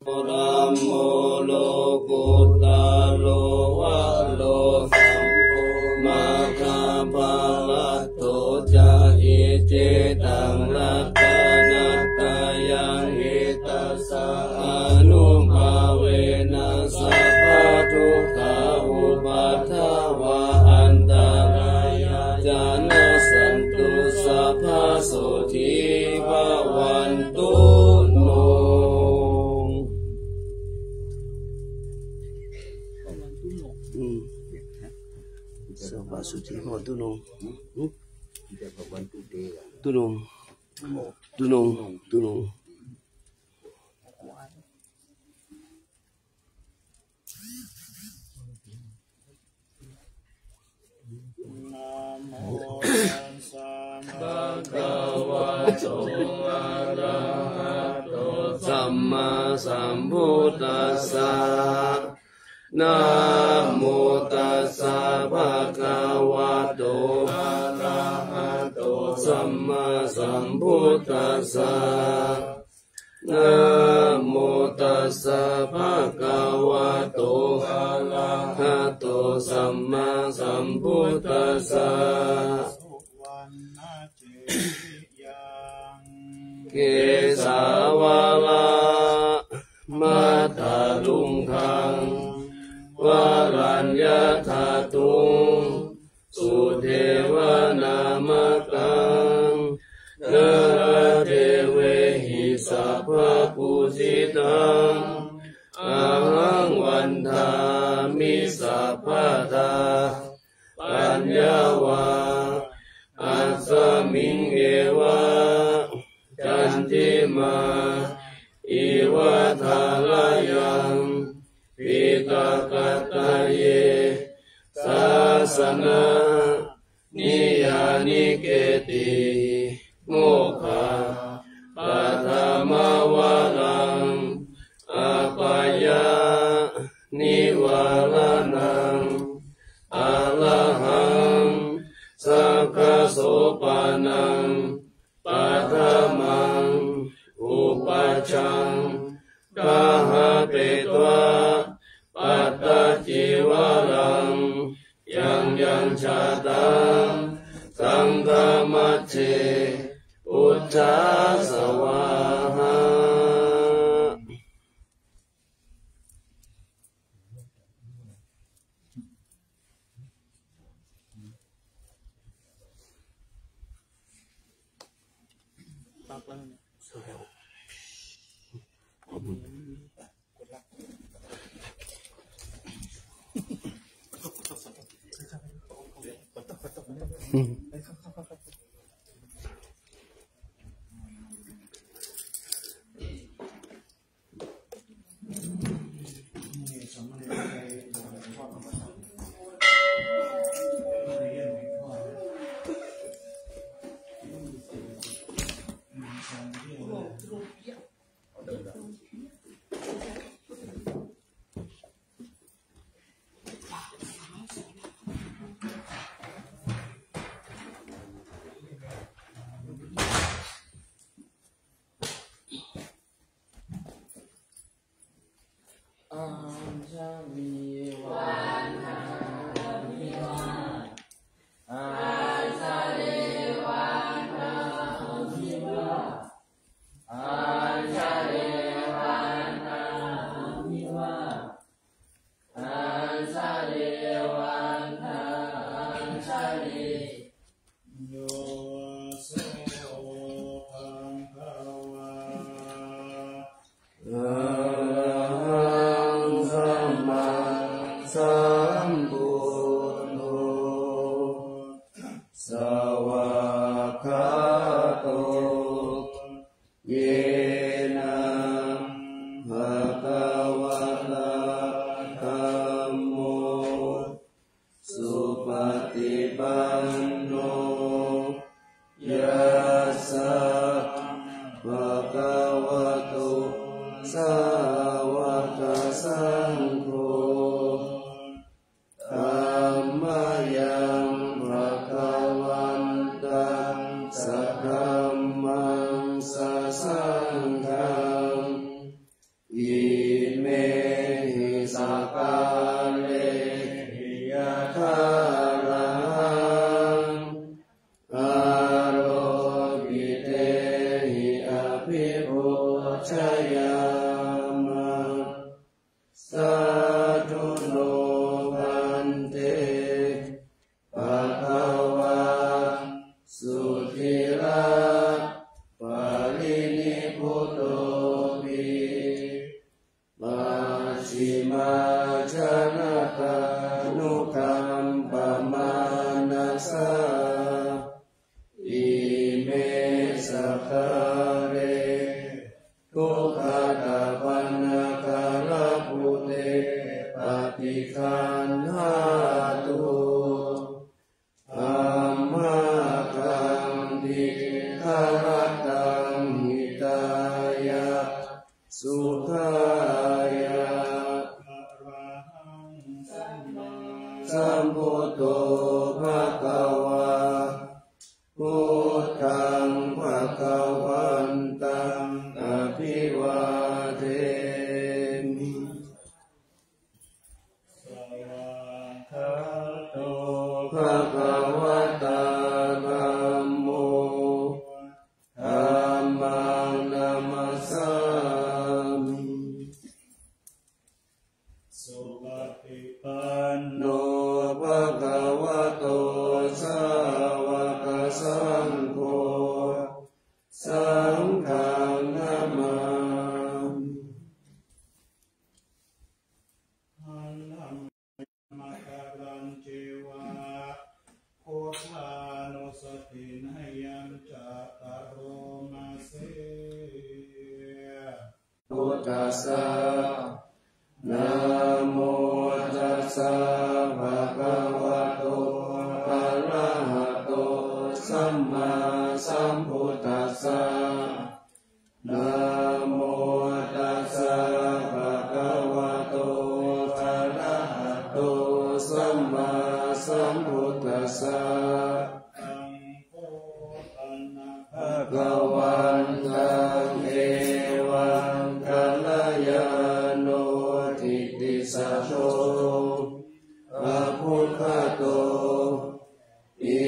ธัมโมโลกุตโลวะโลสัมโฆมาคาภาละโตจาอิเจตังรัตนัตตายังหิตัสสะอนุภาเวนะสัพพะทุกขาอุปัฏฐวะอันตรายาจานะสันตุสัพพะโสทิภวันตุโนสัพพะโสทิภวันตุโนตุโนตุโนตุโนสัมมาสัมพุทธัสสะนะโมตัสสะภะคะวะโตอะระหะโตสัมมาสัมพุทธัสสะนะโมตัสสะภะคะวะโตอะระหะโตสัมมาสัมพุทธัสสะเกสาวาลามาตาลุงคังวารัญญาธาตุงสุเทวานามกังนราเทเวหิสัพพะปุสิตังอาหังวันทามิสัพพะทาปัญญาวาอัสสมิงเอวะจันติมาอิวะทาลายังปิตากัตตะเยสาสนานิยานิเกติโมฆะปัฏฐมวาลังอาปายานิวาลานังอะระหังสัพพะโสปานังปัฏฐมังอุปัชฌังกาหะเปตวะปัตตจิวารังยังยังชาตังสังฆมัจเจอุจจาสวาหะสังฆังอิ ยามะสาธุโนพันเตภะคะวะสุทิระปารินิพพุตโตภิปัจฉิมาชนะตานุคัมปมานัสสะอิเมสะคะเรทุกขตาปันนาคาลปุเตปฏิคันหาตุธัมมาคังติฆารตังหิตายะสุขายะสัมพุทโธภะคะวะพุทธังภะคะวันตังอภิวาเทมิสวากขาโตภะคะวะตาธัมโมธัมมังนัมมัสสามิสุปฏิปันโนภะคะวะโตสาวกสังโฆสังฆังนามามิหันลังมาการันเจวะโคทานุสตินยังจัตตารโรมาเสพุทธัสสะนะโมตัสสะภะคะวะโตอะระหะโตสัมมาสัมพุทธัสสะนะโมตัสสะภะคะวะโตอะระหะโตสัมมาสัมพุทธัสสะภะคะวันตังเอวังกัลยาโนทิติสัทโธพระพุทธโตอิ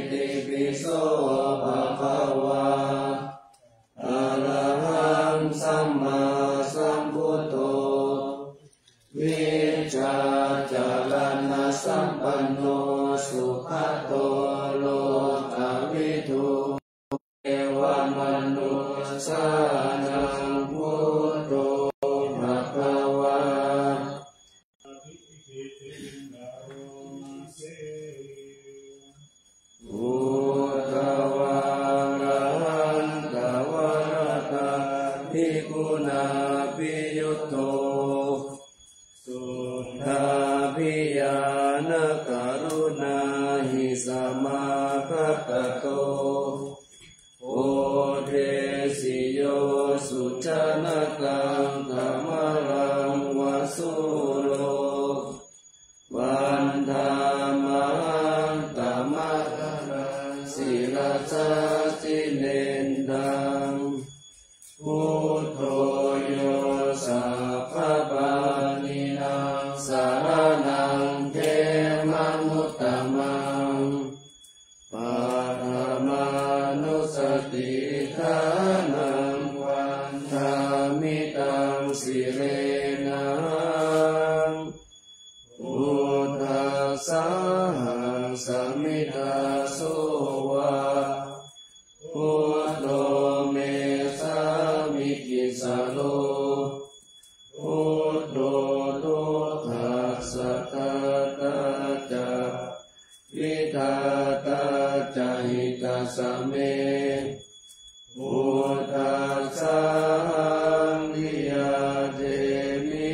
ติปิโสภะคะวะอะระหังสัมมาสัมพุทโธวิชาจารณะสัมปันโนสุขโตโลกวิทูเอวมนุสานังพุทโธภะคะวะพุทธวาระหันตวรตาภิกขุนาภิยุตโตสุทธาภิญาณกรุณาหิสัมมาคัตโตโอเทสิโยสุจนะกังธรรมรังวสุโลวันธามังตมะศิรสัสิเนนดังพุทโธโยสัพพะปานินังสารนังเทมังมุตตมังปาฐามานุสติทานังวันธามิตังสิเรนังพุทธัสสะหังสัมมิทาโสวะพุทโธเมสามิกิสาโลพุทโธทุกขัสสะตาตาจาวิทาตาจาหิตาสเมพุทธัสสะนิยาเทมิ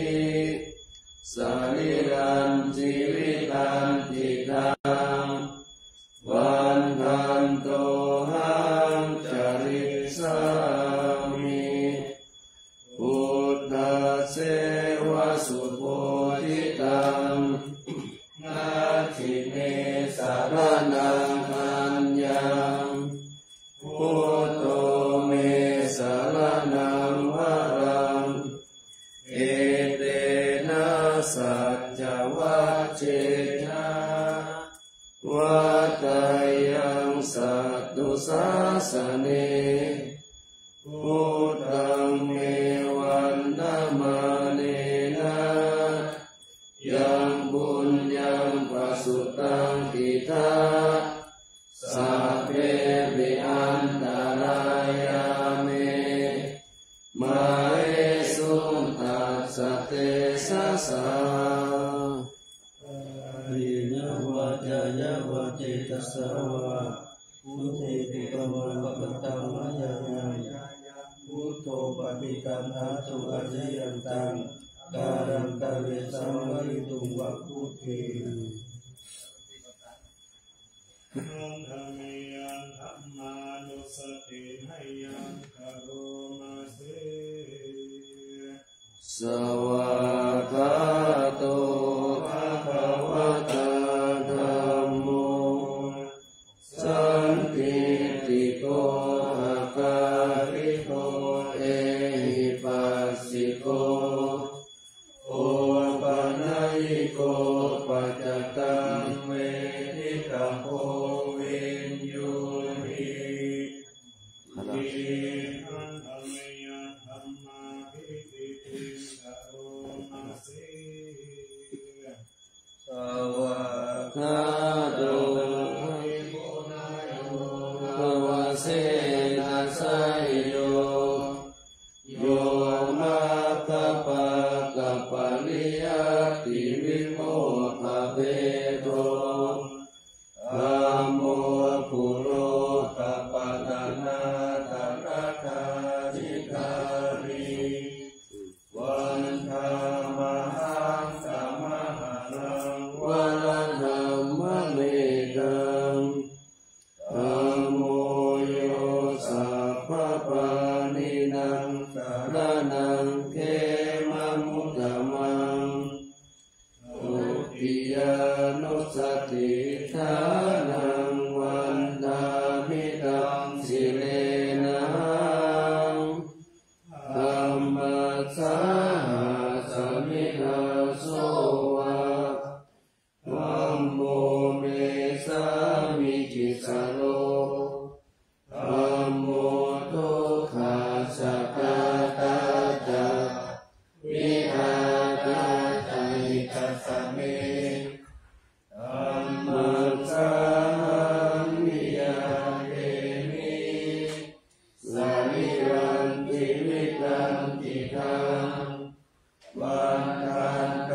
สาริรันจิวิตันติตังวันทันโตหังจริสามิพุทธัสเสวะสุโพธิตังนาทิเมสารนังอัญญังพุทโธเมสารนังวรังเอเตนะสัจจวัชเชนะวัตยังสัตตุสาสเนพุทธังเมว สาวินวาจายาวาเจตสาวะพุทธิปุกมังปะกตังมายายังพุทโธปฏิกัณหาตุอาเจยันตังการันตะเวสังวริตุวะพุทธิธรรมยังธรรมานุสติให้ยังคารุมาเสสวากาโตภะคะวะตาธัมโมสันติติโกภะคะริโกเอหิปัสสิโกโอปัญญิโกปัจจตังเวทิตาโพวินยูหิอันธรรมยังธรรมาภิติติสโรมาเสสวากขาโตภวเสนะสยโยโยมาคปะกัปปะลิยติวิโมภะเวโตธัมโมปุโรกัปปะทานาตระคาจิการิวันธามหังสัมมหานังวันธรรมเมตังธัมโมโยสัพพะปานินังสารนังเขมังมุตตมังทุติยานุสติฐานังวันดามิตังสิเลนะธัมมัสสะสมิทาโสวะธัมโมเมสามิกิสโรธัมโมทุกขาสัพพะตาตาวิหารตัยกัสสะเมธัมมัสสะวิยาเตมิสามิรันติวิตันติทังวันทันโต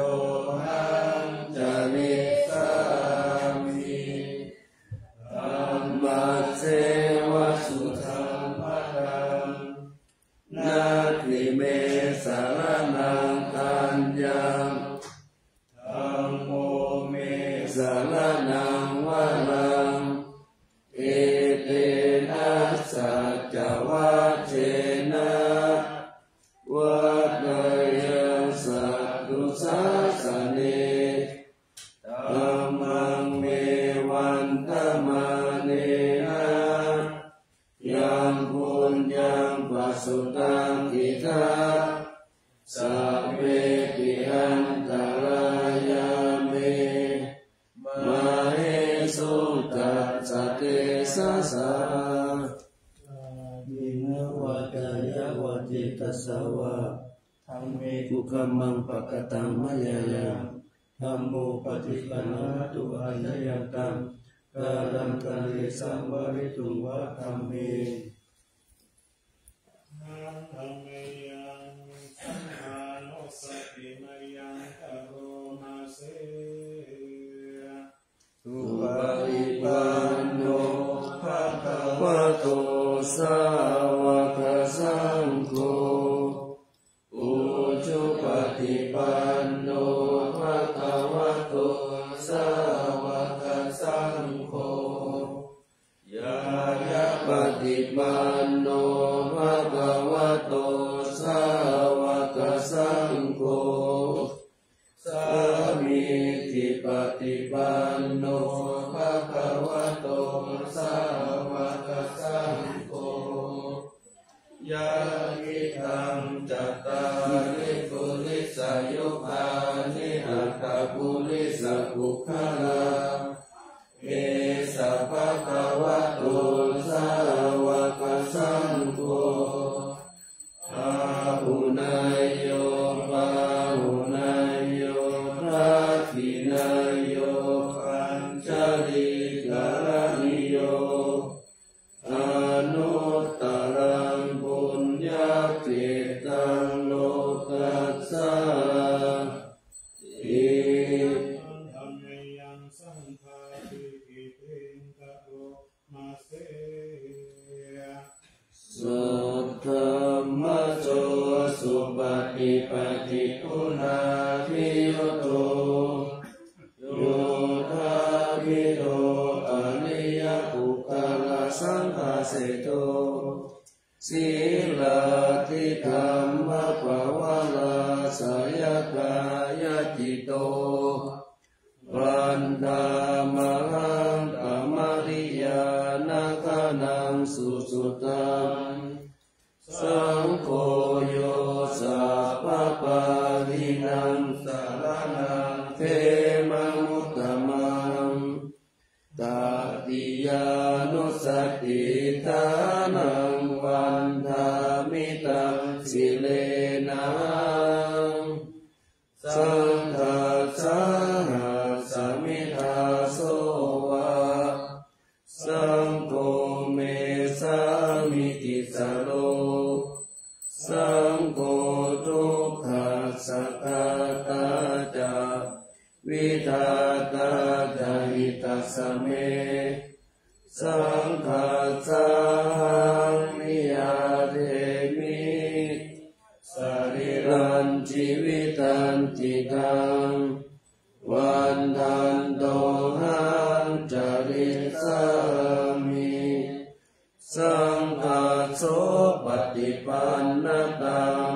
หังจาริสามิธัมมัสเสวะสุธัมมะตังนาทิเมสารนังตัญญังธัมโมเมสารนังวะรังเอเตนะสัจจวัชเชนะวัดเนยังสัตตุสาสเนธัมมังเมวันตมาเนนะยังปุญญังปัสสุตังกิทาสัพเพปิอันตรายาเมมาเหสุตัสสะเตสะสะวินวาจายาวาเจตสาวะธัมเมตุกัมมังปะกตังมายายังธัมโมปฏิปันหาตุอาจยันตังการันตะเวสังวริตุวะธัมเมธรรมยังสัมมานุสติมายังคารุมาเสสุปฏิปันโนภะคะวะโตสาวกสังโฆอุจุปฏิปันโนภะคะวะโตสาวกสังโฆยายะปฏิปันโนภะคะวะโตสาวกสังโฆสามิทิปฏิปันโนภะคะวะโตสาวกสังโฆยะกิตังจัตตาริปุริสยุคานิอัตตปุริสปุคลาเอสัพพะคะวะโตสาวกสังโฆอาหุนายโยปาหุนายโยทักขินายโยปัญจลิกรณิโยอนุตตรังปุญญาเกตังโลกัสสะ ปฏิปุณาภิโยโตโยธาภิโรอริยปุคคลสังฆเสโตศีลาธิธรรมภวลาสยกายจิตโตวันธามหังกามริยานาคานังสุสุตังสังโฆโยสัพพปารินังสารนังเทมังมุตตมังตติยานุสติทานังวันธามิตังสิเลนะสังฆัสสะสมิทาโสวะสังโฆเมสามิติสโลสังโฆทุกขัสสะกตาจาวิทาตาจาหิตัสสะเมสังฆัสสะมิยาเทมิสรีรันชีวิตันติตังวันทันโตหังจาริสามิสังฆัสโสปฏิปันนตัง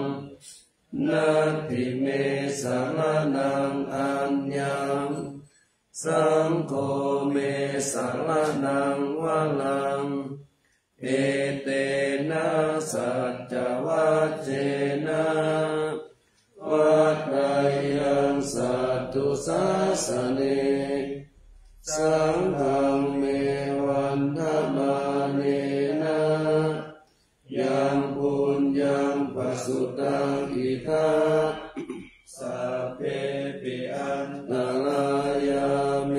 นัตถิเมสารนังอัญญังสังโฆเมสารนังวะลังเอเตนะสัจจวัจเจนะวัฏฏายังสัตตุสาสเนสังฆังเมวันธมาเนนะยังปุญญังปัสสุตังอิทัสสัพเพปิอันตรายาเม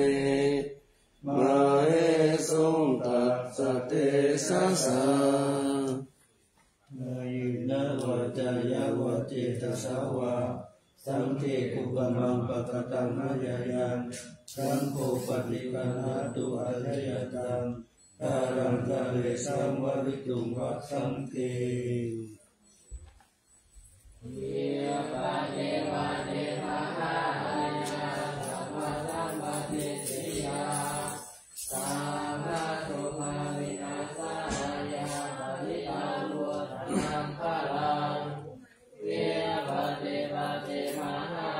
มาเหสุงตัสสะเตสะสะนายินะวัจจายาวะเจตสาวะสังเฆกุปมังปะกตังมะยายังสังโฆปฏิปันหาตุอริยตังตารังกะเลสัมวริตุงวัฏสังเฆเยปะเทวะเทวะหายาสัมมาสัมพุทธิสิยาสัมมาสุภาวินาศายาปริตังวุฒนังพลังเยปะเทวะเทวะหา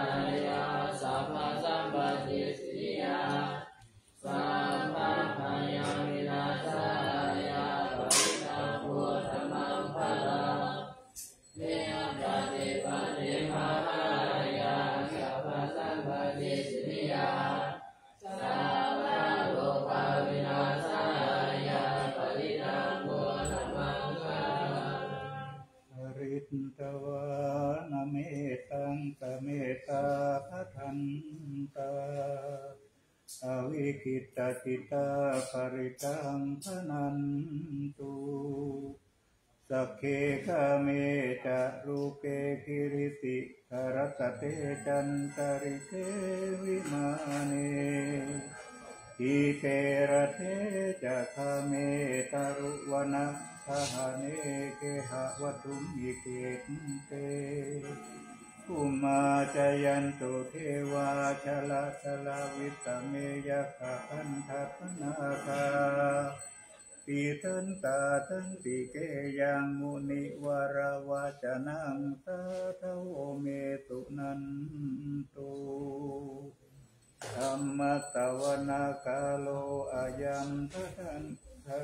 ยาสัมมาสัมพุทธิสิยาสัมมาพยาวินาศายาปริตังวุฒนังพลังเยปะเทวะเทวะหายาสัมมาสัมพุทธิสิยาสัมมาโลกาวินาศายาปริตังวุฒนังพลังอริตตวานเมตังสเมตาพัทันตาอวิคิตติตาปริตังพนันตุสักเคกะเมจะรูเปกิริติคารตเตจันตริเทวิมาเนอิเทระเทจะคาเมตารุวนะทหาเนเกหะวัตุมิเกตเตภูมาจยันตุเทวาชลาชลาวิตเมยะคะคันทัพนาคาปีตันตาตันติเกยังมุนิวราวาจนังตาทโวเมตุนันตุธรรมตวนากาโลอายัมทันทา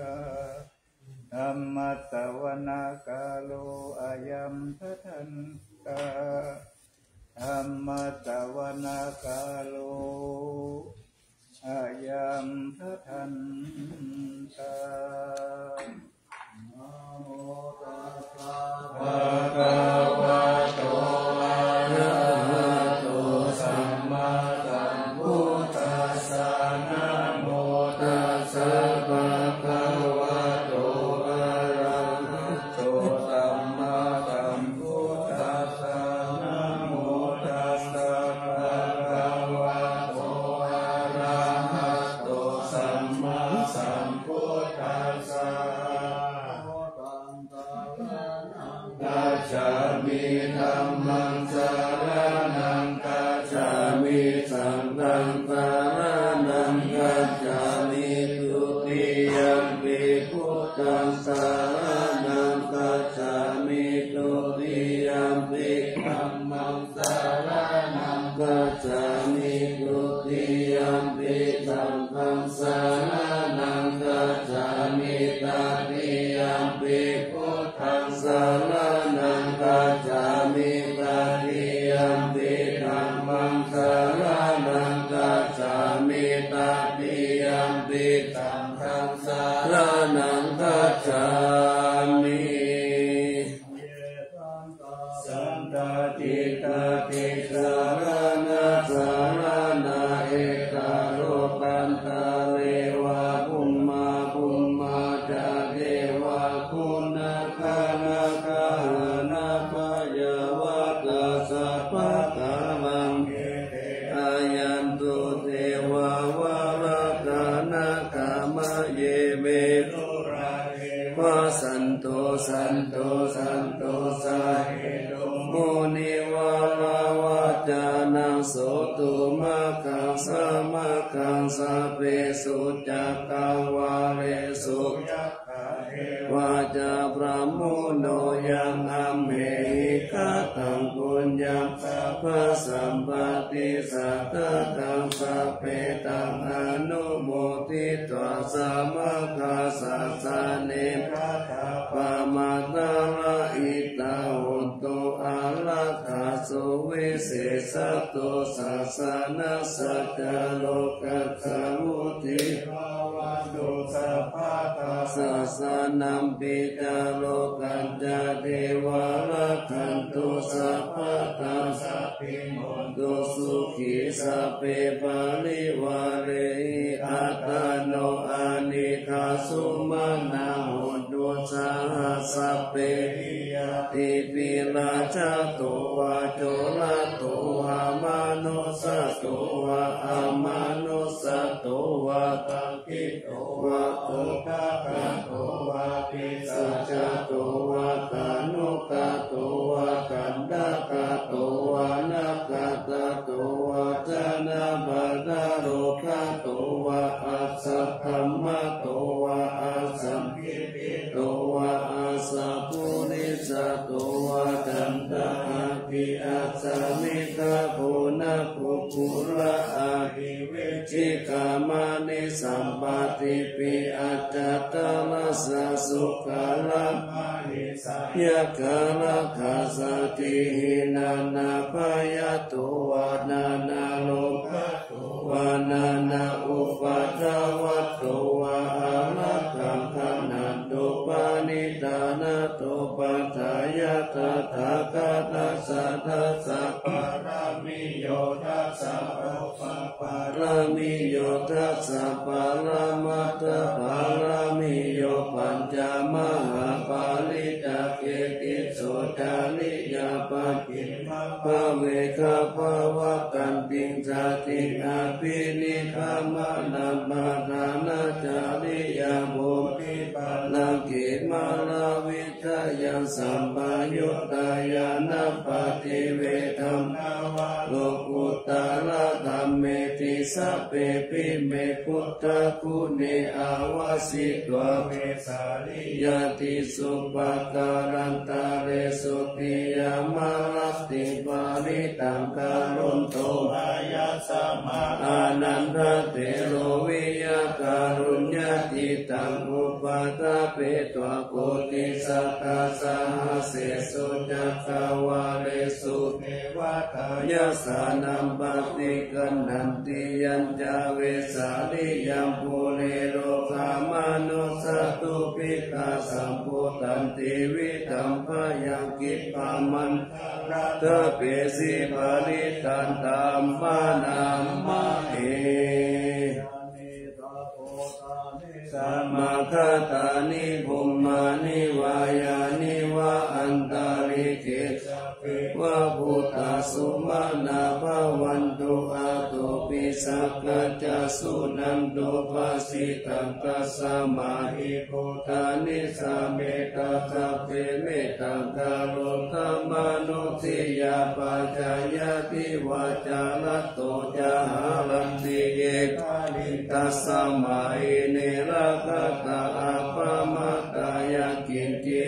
ธรรมตวนากาโลอายัมทันตาธรรมตวนากาโลอายัมทันตานะโมตัสสะภะคะวะโตอะระหะโตสัมมาสัมพุทธัสสะนะโมตัสสะภะคะวะโตอะระหะโตสัมมาสัมพุทธัสสะนะ สารนังกัจฉามิทุติยมปิธัมมังสารนังกัจฉามิตติยมปิพุทธังสารนังกัจฉามิตติยมปิธัมมังสารนังกัจฉามิตติยมปิสังฆังสารนังกัจฉามิสันตติตาติสารนาสารนาเอกาโรปันตาเลวะภูมาภูมาจาเทวะคุณาคานาคานาปยาวะตาสัพพะกาลังอายันตุเทวาวะระกานาคามะเยเมตุราเทวะสันโตสันโตสันโตสาเหตุมุนิวาลาวาจานังโสตุมะกังสมะกังสัพเพสุจักขวาเลสุวาจาพระมุโนยังอัมเหหิกตังปุญญังสัพพสัมปติสัตตังสัพเพตังอนุโมทิตวาสัมมาคัสสะเนปะปะมาตาลาอิตาหุตโตอาลักขาสุวิเศษโตสัสสะนัสสะจโลกัสสะมุติภาวะโตสัพพะตัสสะนัมปิจโลกัจจเทวะรักขันตุสัพพะตัสสะปิโมตุสุขีสัพเพปะริวาเรอัตตโนอานิคาสุมานาโหตุสาสัพเพติปิราชาโตวะโจลาโตวะมานุสโตวะอามานุสโตวะตังคิโตวะโตกะกะโตวะปิสัจจโตวะกานุกะโตวะกันดะกะโตวะนะกะตะโตวะจานะบะดาโรคะโตวะอัสสะธัมมะโตวะอัสสัมภิติโตวะอัสสะปุริสโตวะจันตะอาภิอัสสะมิตะโพนะภูปุระอาภิเวจิกามานิสัมปติปิอัจจตลัสสะสุขาละมาหิสายะกาละคัสสติหินานาปายะโตวะนานาโลภะโตวะนานาอุปัฏฐวัตโตวะอาลักขังขนันตุปานิธานาโตปัฏฐายะตถาคตัสสะทัสสะปารามิโยทัสสะโอปะปารามิโยทัสสะปารามัตถปารามิโยปัญจมหาปาลิตาเกติโสจาริยาปะกิมะภะเวคะภาวะกันติงสติอาภินิธามะนัมมานานาจาริยาโภติปัลลังกิมาลาวิทยังสัมปยุตตายานัปปติเวธัมนาวะโลกุตตะระธัมเมติสัพเพปิเมพุทธคุณเนอาวาสิตวะเวสาลิยติสุปการันตาเรสุติยามาลัสติปาริตังกาลุนโตอายัสสะมาอานันทเตโรวิยาการุญญาติตังอุปาตาเปตวะโกติสัตตาสหเสสุจักขวาเลสุเทวตายาสานัมปติกันนันติยัญจาเวสาลิยัมปุเรโรคามานุสตุปิกาสัมพุตันติวิธัมภยังกิปามันรัตเปสิปาริตันตัมมานัมมะเอสัมมาคตานิภูมานิวายานิวะอันตาริเกวะพุทธสุมาณาภวันตุอาตุปิสักขะจะสุนันตุปัสสิตังกัสสะมาหิพุทธานิสัมเมตสัพเพเมตตังกาโลธัมมานุทิยาปัจจายติวาจาลโตจาหาลันติเอกาลิตัสสะมาหิเนระคตาอาปามาตายากินจิ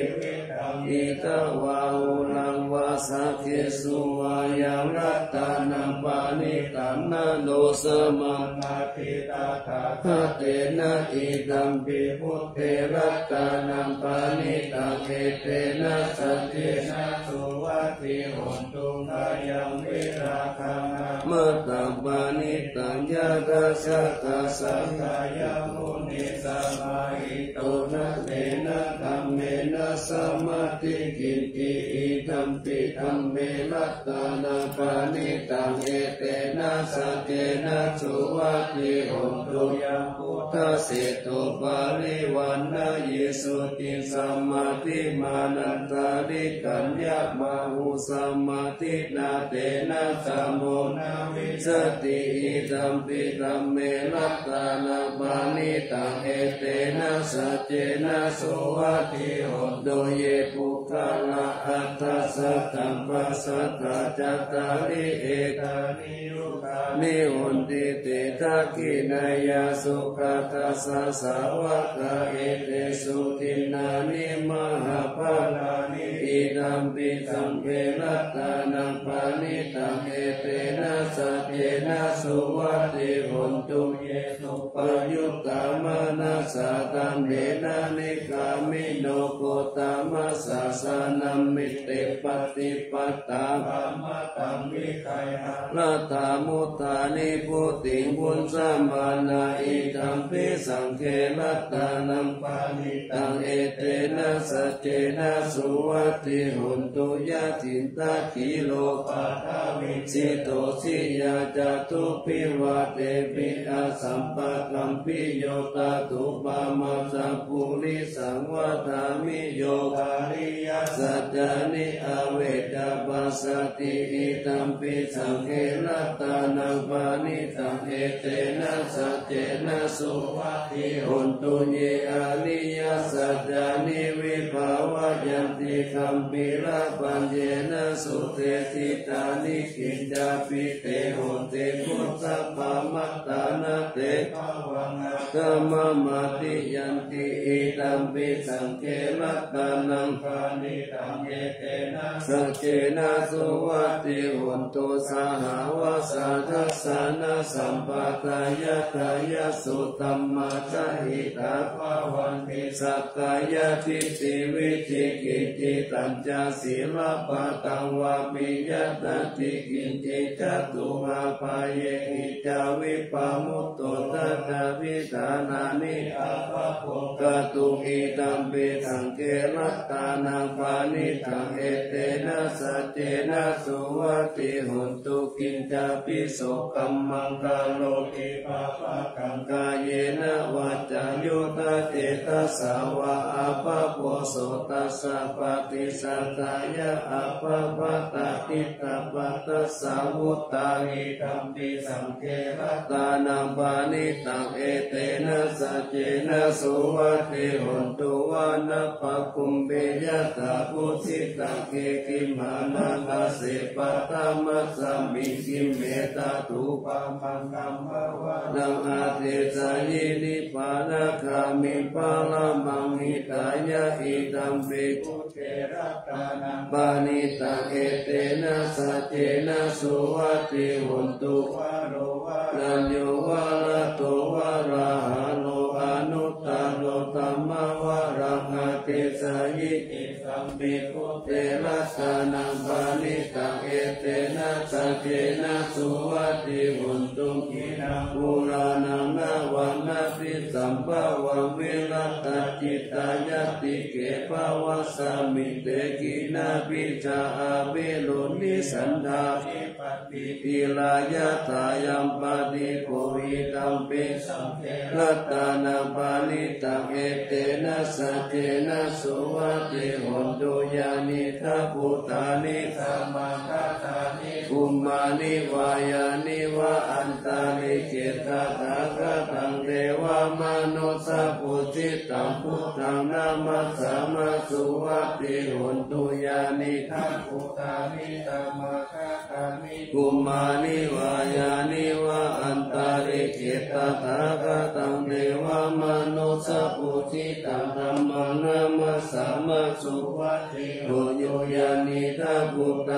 อิตวะอุลังวา สักขิสุวายังรัตนังปานิตันนาโนสมังนาทิตาถาคเตนะอิดัมปิพุทเทรัตนังปานิตังเอเตนะสัจเจนะสุวัตติโหนตุกายังวิราคังมัตตังปานิตังยะทัสสะตัสสะกายมุนิสัมมาหิโตนะเตนะธัมเมนะสัมมาทิกินติอิธัมปิธัมเมรัตตานังปานิตังเอเตนะสัจเจนะสุวัตติโหนตุยังพุทธสิตุปาริวันนะเยสุติสัมมาทิมานันตาริกัญญามาหุสัมมาทินาเตนะสัมโมนาวิสติอิธัมปิธัมเมรัตตานังปานิตังเอเตนะสัจเจนะสุวัตติโหนตุเยปุคละอัตถสัตตังปัสสัทธาจัตตาริเอตานิยุคานิหุนติเตทักขินายาสุขตัสสะสาวกะเอเตสุทินานิมหาภาลานิอิธัมปิสังเกรัตตานังปานิตังเอเตนะสัจเจนะสุวัตติโหนตุเยสุปยุตตามานัสสะตัมเดนะนิกามิโนโกตามะสะสานัมมิเตปฏิปัตตาภามะตัมวิคัยหะรัตถามุตตานิพุติบุญสัมมานาอิธัมปิสังเขรัตตานังปานิตังเอเตนะสัจเจนะสุวัตติโหนตุยะถินตาคิโลปัฏฐาวิสิโตสิยาจตุปิวะเตปิอาสัมปะกัมปิโยตาตุปามาสัพพุริสังวะทามิโยกาลิยาสัจจานิอเวทปัสสติอิธัมปิสังเขรัตตานังปานิตังเอเตนะสัจเจนะสุวัตติโหนตุเยอาลิยาสัจจานิวิภาวะยันติคัมปิระปัญเจนะสุเตติตานิกิจจาปิเตโหเตพุทธปามัตตานะเตภวังกัมมะมาติยันติอิธัมปิสังเขรัตตานังปานิตังเอเตนะสัจเจนะสุวัตติโหนตุสหาวาสาทัสสะนะสัมปทายะทายะสุตัมมาจหิตาภวันติสักกายทิฏฐิวิจิกิจจิตัญจศีลปะตังวาปิยตันติกินจิจตุมาปะเยหิจาวิปามุตโตตัตถะวิธานานิอาภะโภกตุอิตัมปิสังเขรัตตานังปานิตังเอเตนะสัจเจนะสุวัตติโหนตุกินจาปิโสกัมมังกาโลกิปะปะกังกายเยนะวัจจายุตเตตัสสาวะอาภะโพโสตัสสะปฏิสัตตายะอาภะปะตะติตะปะตัสสะวุตตาหิธัมปิสังเขรัตตานังปานิตังเอเตนะสัจเจนะสุวัตติโหนตุวานะปะคุมเบยตาพุทธิตังเกกิมานังอาเสปะตามัสสามิกิมเมตาตุปะมังกัมภวะนังอาเทสายินิปานะคามิปะละมังหิตายะอิตัมปิพุทเทรัตตานังปานิตังเอเตนะสัจเจนะสุวัตติโหนตุวะโรวะนัญโยวะละโตวะระหะโลอนุตตะโลธัมมวะรังอาเทสายิอิตัมปิพุทเทรัตตานังปานิตังเอเตนะสัจเจนะสุวัตติโหนตุกินังปุรานังนาวันนาติสัมภวังวิรัตจิตายติเกภวะสามิเตกินาปิจาอาเวโลนิสันดาภิปติปิลายะทายัมปติโกหิตัมปิสังเขรัตตานังปานิตังเอเตนะสัจเจนะสุวัตติโหนตุยานิทัพพุตานิสัมมาทัฏฐานิภูมานิวายานิวะอันตาลิเกตาตากตังเทวามนุสสปุจิตังพุทธังนามัสสามาสุวัตติโหนตุยานิทัพพุตานิสัมมาทัฏฐานิภูมานิวายานิวะอันตาลิเกตาตากตังเทวามนุสสปุจิตังธัมมังนามัสสามาสุวัตติโหนตุยานิทัพพุตา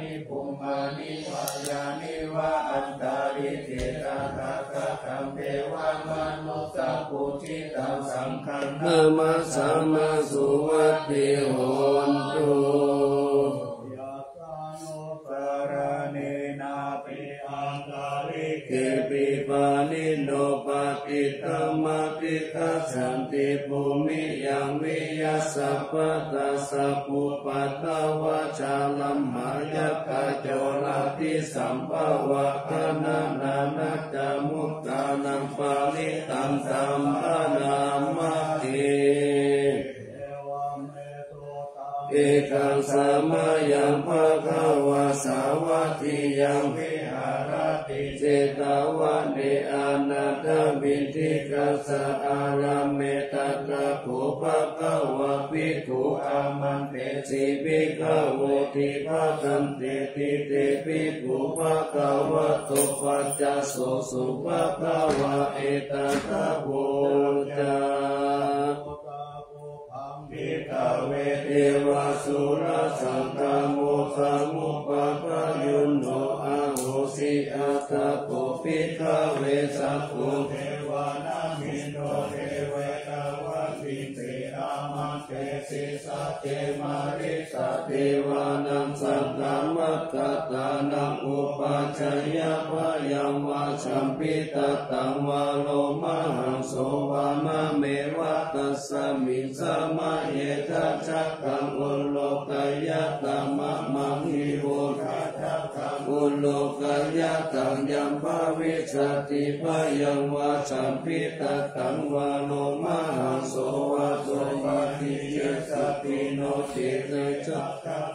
นิปุมมานิวายานิวะอันตาริเทตาตาตะคัมเทวามนุสสะปุถิตังสังฆังนามัสสามาสุวัตติโหนตุยะตานุปารเนนาปิอังคาริเกปิปานิโนปฏิตัมมาปิคัสสันติภูมิยังวิยัสสะปัตตะสัพพุปัตตวะชาลัมมายัคขะโจลาภิสัมภวะคณานานัจจมุตตานังปาลิตังสัมปนามัตถิเอกังสามายังภะคะวะสาวัตถิยังวิหารติเจตาวะเนอานาถบินทิกัสสะอาราเมตัตระโขภะคะวะภิกขุอามันเตสิภิกขโวทิภะกันเตติเตภิกขุภะคะวะโตปัจจโสสุภะคะวะเอตัสสะโพจาภิกขเวเทวะสุรสังฆโมสมุปปะยุนโนอาโหสิอัตถะโกภิกขเวสัพพุเทวานามิโนเทเวตาวะสิติอามันเตสิสัจเจมาริสัตเทวานังสังฆามัตตานังอุปัชฌายะพยังวะสัมปิตตังวะโลมหังโสวามะเมวะตัสสมิงสมะเยทัจจกังอุโลกายะตัมมะมังหิโวทัจจกังอุโลกายะตังยัมภวิสติพยังวะสัมปิตตังวะโลมหังโสวะโสปฏิเยสติโนติเตจัก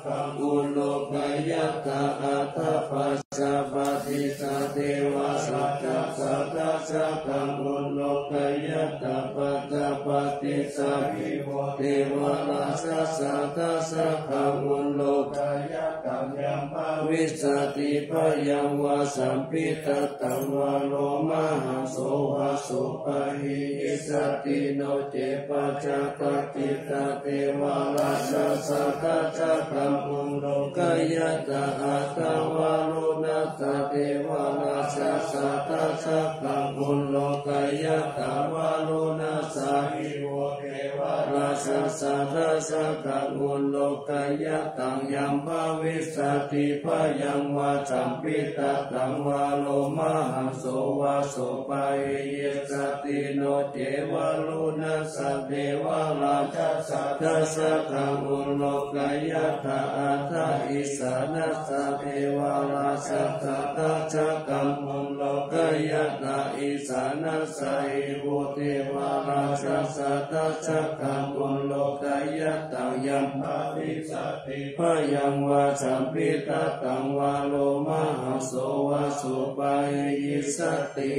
กังอุโลกายะตาอัตถปัสสะปฏิสัตเทวะสัจจะสัตตะสักกังอุโลกายะตาปัตตปฏิสัพพิโวเทวราชสัตตะสักกังอุโลกายะตังยัมภวิสติพยังวะสัมปิตตังวะโลมหังโสวะสุปหิอิสติโนเจปัจจปฏิตเทวราชสัตตะสักกังอุโลกายะตาอัตตวะโลนัสเทวราชสัตตะสักกังอุโลกายะตาวะโลนัสหิโวเทวราชสัตตะสักกังอุโลกายะตังยัมภวิสติพยังวะสัมปิตตังวะโลมหังโสวะโสปะเยสติโนเจวะโลนัสเทวราชสัตตะสักกังอุโลกายะตาอัตถอิสานัสเทวราชสัตตะสักกังอุโลกายะตาอิสานัสหิโวเทวราชสัตตะสักกังอุโลกายะตังยัมภวิสติพยังวะสัมปิตตังวะโลมหังโสวะสุปะหิสติ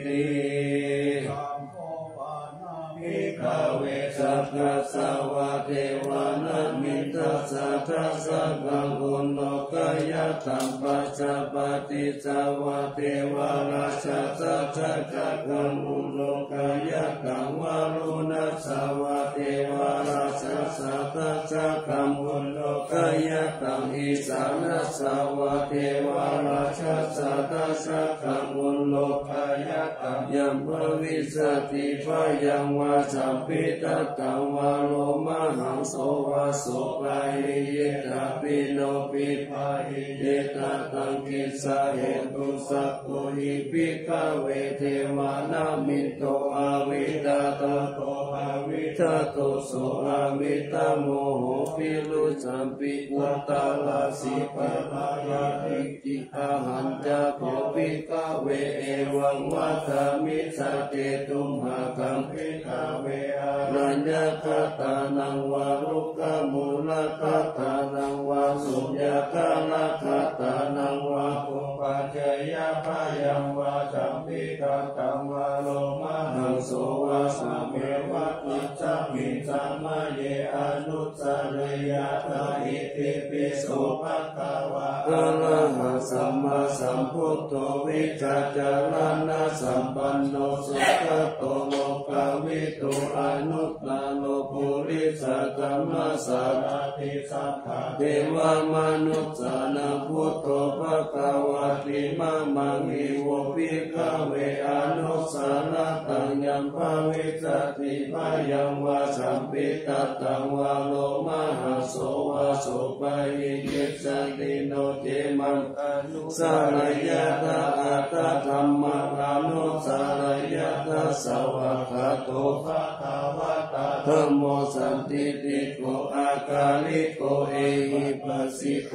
ภิกขเวสัพพะสวะเทวานัมมิตาสัทธะสักกังอุโลกายะตัมปัจจปฏิสวะเทวราชสัจจะกังอุโลกายะตังวะโลนัสสวะเทวราชสัทธะสักกังอุโลกายะตังอิสานัสสวะเทวราชสัทธะสักกังอุโลกายะตังยัมภวิสติพยังวะสัมปิตตังวะโลมหังโสวะโสปะหิยตาปิโนปิภะหิเยตตังกิสสะเหตุสัพโพหิภิกขเวเทวานามิโตอาวิตาตโตอาวิตาโตโสอาวิตาโมโหปิลุสัมปิวัตตาลาสิปะปะยาติจิอาหันจะโพภิกขเวเอวังวัฏามิสัจเจตุมหะกังภิกขเวรัญญาคตานังวารุกขมูลคตานังวาสุญญคาลคตานังวาปุปปัจจยพยังวาสัมปิตตังวาโลมหังโสวะสะเมวะติสัมมิสัมมาเยอนุสรยะตาอิติปิโสภะคะวะอะระหะสัมมาสัมพุทโธวิจัจจารณะสัมปันโนสุขโตโลกวิตุอนุตตโลภุริสตัมมะสารเท ติสัทธาเทวมนุษย์สานังพุทโธภควาติมังมังหิวภิกขเวอนุสารตังยัมภวิสติพยังวาสัมปิตตังวาโลมหาโสวาโสปะหิเยสันติโนเทมังอนุสารยะตาอัตธรรมังอนุสารยะตาสวะคาโตภะคะวะตาธัมโมสันติติโกอากาลิโกเอหิปัสสิโก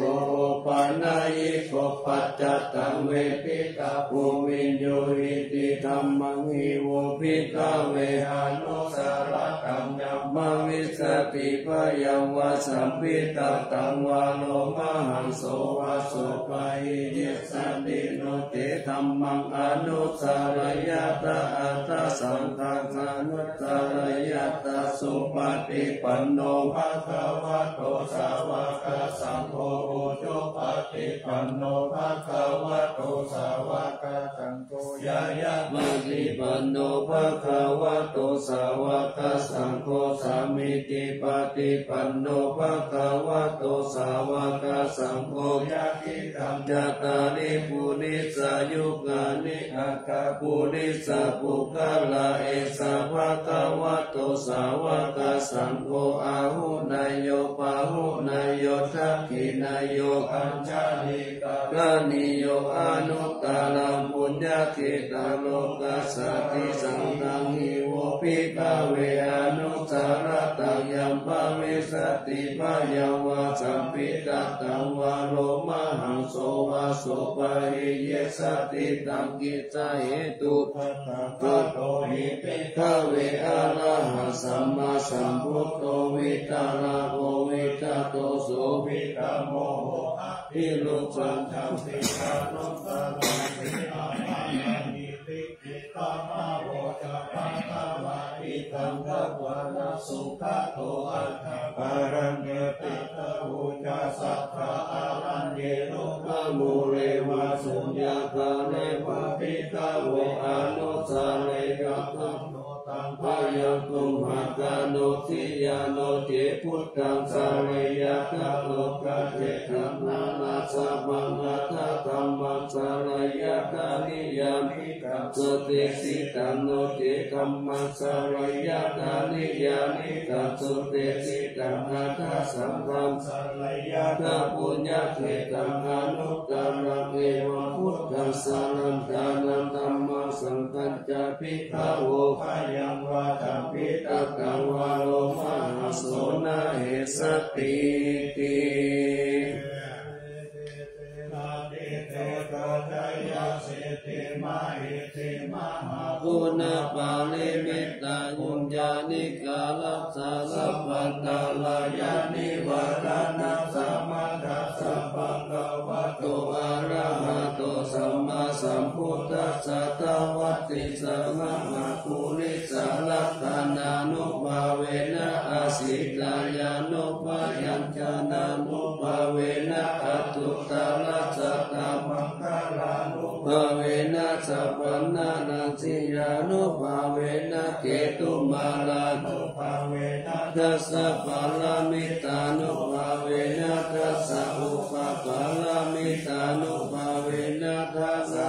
ปานายิโกปัจจตังเวทิตาภูวินโยหิติธัมมังหิโวภิกขเวอนุสารตังยัมภวิสติพยังวาสัมปิตตังวาโลมหังโสวาโสปะหิเยสันติโนเตธัมมังอนุสารยะตาอัตตสังฆังอนุสารยะตาสุปฏิปันโนภะคะวะโตสาวกสังโฆอุจุปฏิปันโนภะคะวะโตสาวกสังโฆยายะปฏิปันโนภะคะวะโตสาวกสังโฆสามิติปฏิปันโนภะคะวะโตสาวกสังโฆยะติธัมจตาริปุริสายุกานิอาคาปุริสาปุคลาเอสะภะคะวะโตสาวกสังโฆอาหุนายโยปาหุนายโยทักขินายโยอัญชลิกากานิโยอนุตตรังปุญญเขตโลกัสสติสังฆังหิโวภิกขเวอนุสารตังยัมภวิสติพยังวาสัมปิตตังวาโลมหังโสวาโสปะหิเยสติตังกิจเหตุทัตถะโตหิภิกขเวอะระหะสัมมาสัมพุทโธวิตาระโภวิตาโตโสวิตาโมโหอะภิลุสันทังสิกานุตตะรังสิอามานิภิกขิตามะโวจะปะทวะอิทังภวะนะสุขะโตอัตถะปารังเยติตะอุจัสสัทธะอารัญเยโนภะมุเรวะสุญญากาเนภะภิกขเวอนุสาเรยะธัมโมตังพยังตุมหากาโนทิยาโนเจพุทธังสาเรยะตะโลกะเจตัมนานาสัพพังอัตถะธัมมังสาเรยะตะนิยามิกัสสเตสิตังโนเจธัมมังสาเรยะตะนิยามิกัสสเตสิตังอัตถะสัมฆังสาเรยะตะปุญญเขตังอนุตตรังเอวะพุทธังสารังกานังธัมมังสังฆังจาภิกขโวภยังวาสัมปิตตังวาโลมหาโสนะเหสติติคุณปาลิมิตายุญญาณิกาลัสสะสัพพัตตาลายานิวารณะสัมมาทัสสะภะคะวะโตอะระหะโตสัมมาสัมพุทธัสสะตวัตติสัมมาปุริสาลักขานานุภาเวนะอาสิตายานุภายัญชนะนุภาเวนะอัตตุตาลัสสะตมังคาลานุภาเวนะสัพพนานังสิยานุภาเวนะเกตุมาลานุภาเวนะทัสสะปารามิตานุภาเวนะทัสสะอุปปารามิตานุภาเวนะทัสสะ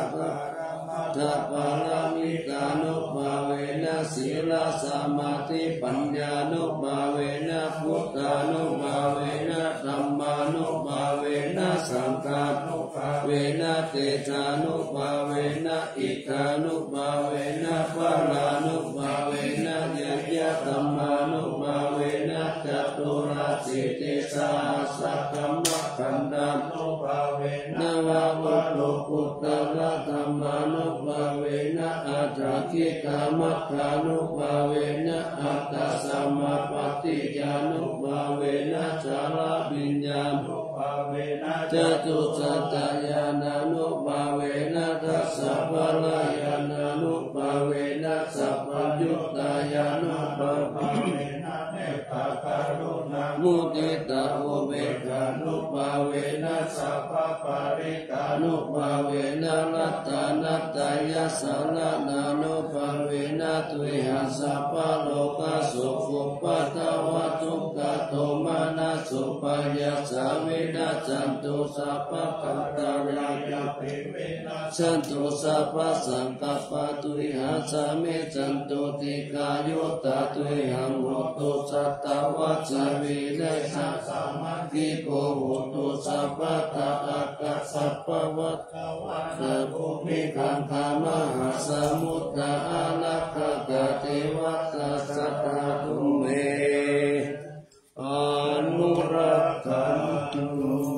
ทัพพารามิตานุภาเวนะศีลสมาธิปัญญานุภาเวนะพุทธานุภาเวนะธัมมานุภาเวนะสังฆานุภาเวนะเตชานุภาเวนะอิทานุภาเวนะปารานุภาเวนะยะยะธัมมานุภาเวนะจตุราสิติสาสัพพมะขันธานุภาเวนะวะวะโลกุตตะธัมมานุภาเวนะอัตถกิกามัคคานุภาเวนะอัตตสัมมาปฏิญานุภาเวนะชาลาปิญญานุภาเวนะจตุสัตตญาณานุภาเวนะทัสสะภะลายานานุภาเวนะสัพพยุตตายานุภาเวนะเมตตากรุณามุทิตาอุเบกขานุภาเวนะสัพพะ ปริกานุภาเวนะรัตตานัตตายะสารนานุภาเวนะตุหัสสะปะโลกะสุขุปะทวะทุกขโทมานะสุปายาสาวินาจันตุสัพพะกัตตายะปิเวนะจันตุสัพพะสังกัปปะตุหัสสะเมจันตุติกายุตตะตุหังโหตุสัตตวัจวิเลสัสสะมัคคิโกโหตุสัพพะตะอักขะสัพพะวัตตะวันตะภูมิคันธามหาสมุทธะอาลักขะกะเทวะตัสสะตะตุเมอนุรักขันตุ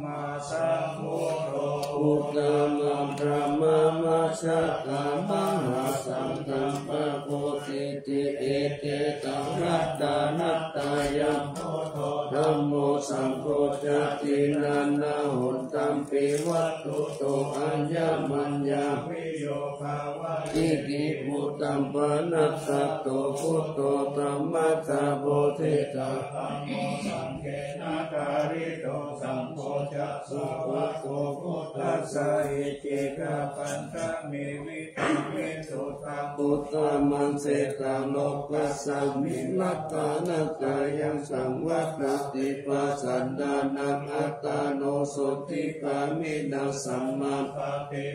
มาสัมพุทโธอุตตมังธรรมมัสสะกัมมหาสังฆังปะโพธิติเอเตตังรัตตานัตตายังโพธธัมโมสังโฆจตินันนาหุนตัมปิวัตถุโตอัญญมัญญาวิโยภาวะอิกิปุตตัมปนัสสะโตพุทโตธัมมัสสะโพธิตาธัมโมสังเฆนาการิโตสัมโพธิสัพพะโตพุทธัสสะอิจิกะปันตะเมวิตังเมสุตังพุทธมังเสตังโลกัสสมิลัตตานัตตายังสังวัตติปัสสันดานังอัตตาโนสุติกามินังสัมมา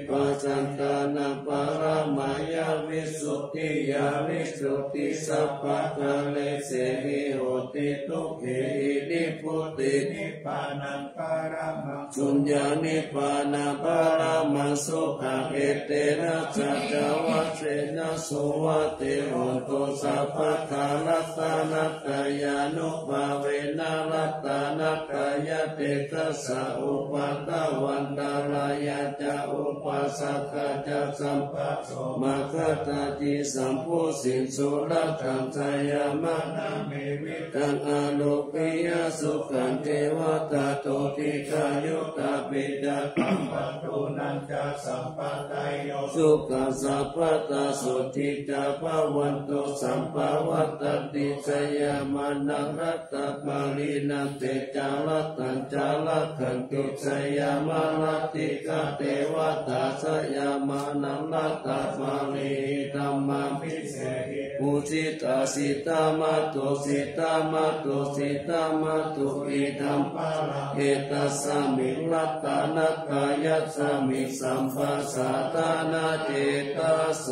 ปัสสันตานังปารามายาวิสุทธิยาวิสุทธิสัพพะกะเลเสหิโหติทุกขหินิพุตินิพพานังปารามังสุญญานิพพานังปารามังสุขังเอเตนะจักวัฏเสนะสุวัติโหตุสัพพะทารัตตานัตตายานุภาเวนะรัตตานัตตายะเตตัสสะอุปัตตวันตารายะจะอุปัสสกะจะสัมปัสโสมาคตาจิสัมพุสินสุรัตถังสยามะนาเมวิตังอาโลกิยสุขันเทวตาโตติกายุตาปิดาปัมปันตุนันจะสัมปัตไตโยสุขัสสะปัตตาสุทิจาภวันตุสัมภวัตติสยามานังรัตตปารินันเตจารัตตัญจารัตขันตุสยามารัตติกาเทวตาสยามานังรัตตปาริธัมมาภิเศหิปุจิตาสิตามาตุสิตามาตุสิตามาตุอิธัมปะเอตัสสะมิรัตตานัตตายัสสะมิสัมปัสสะตานาเจตโส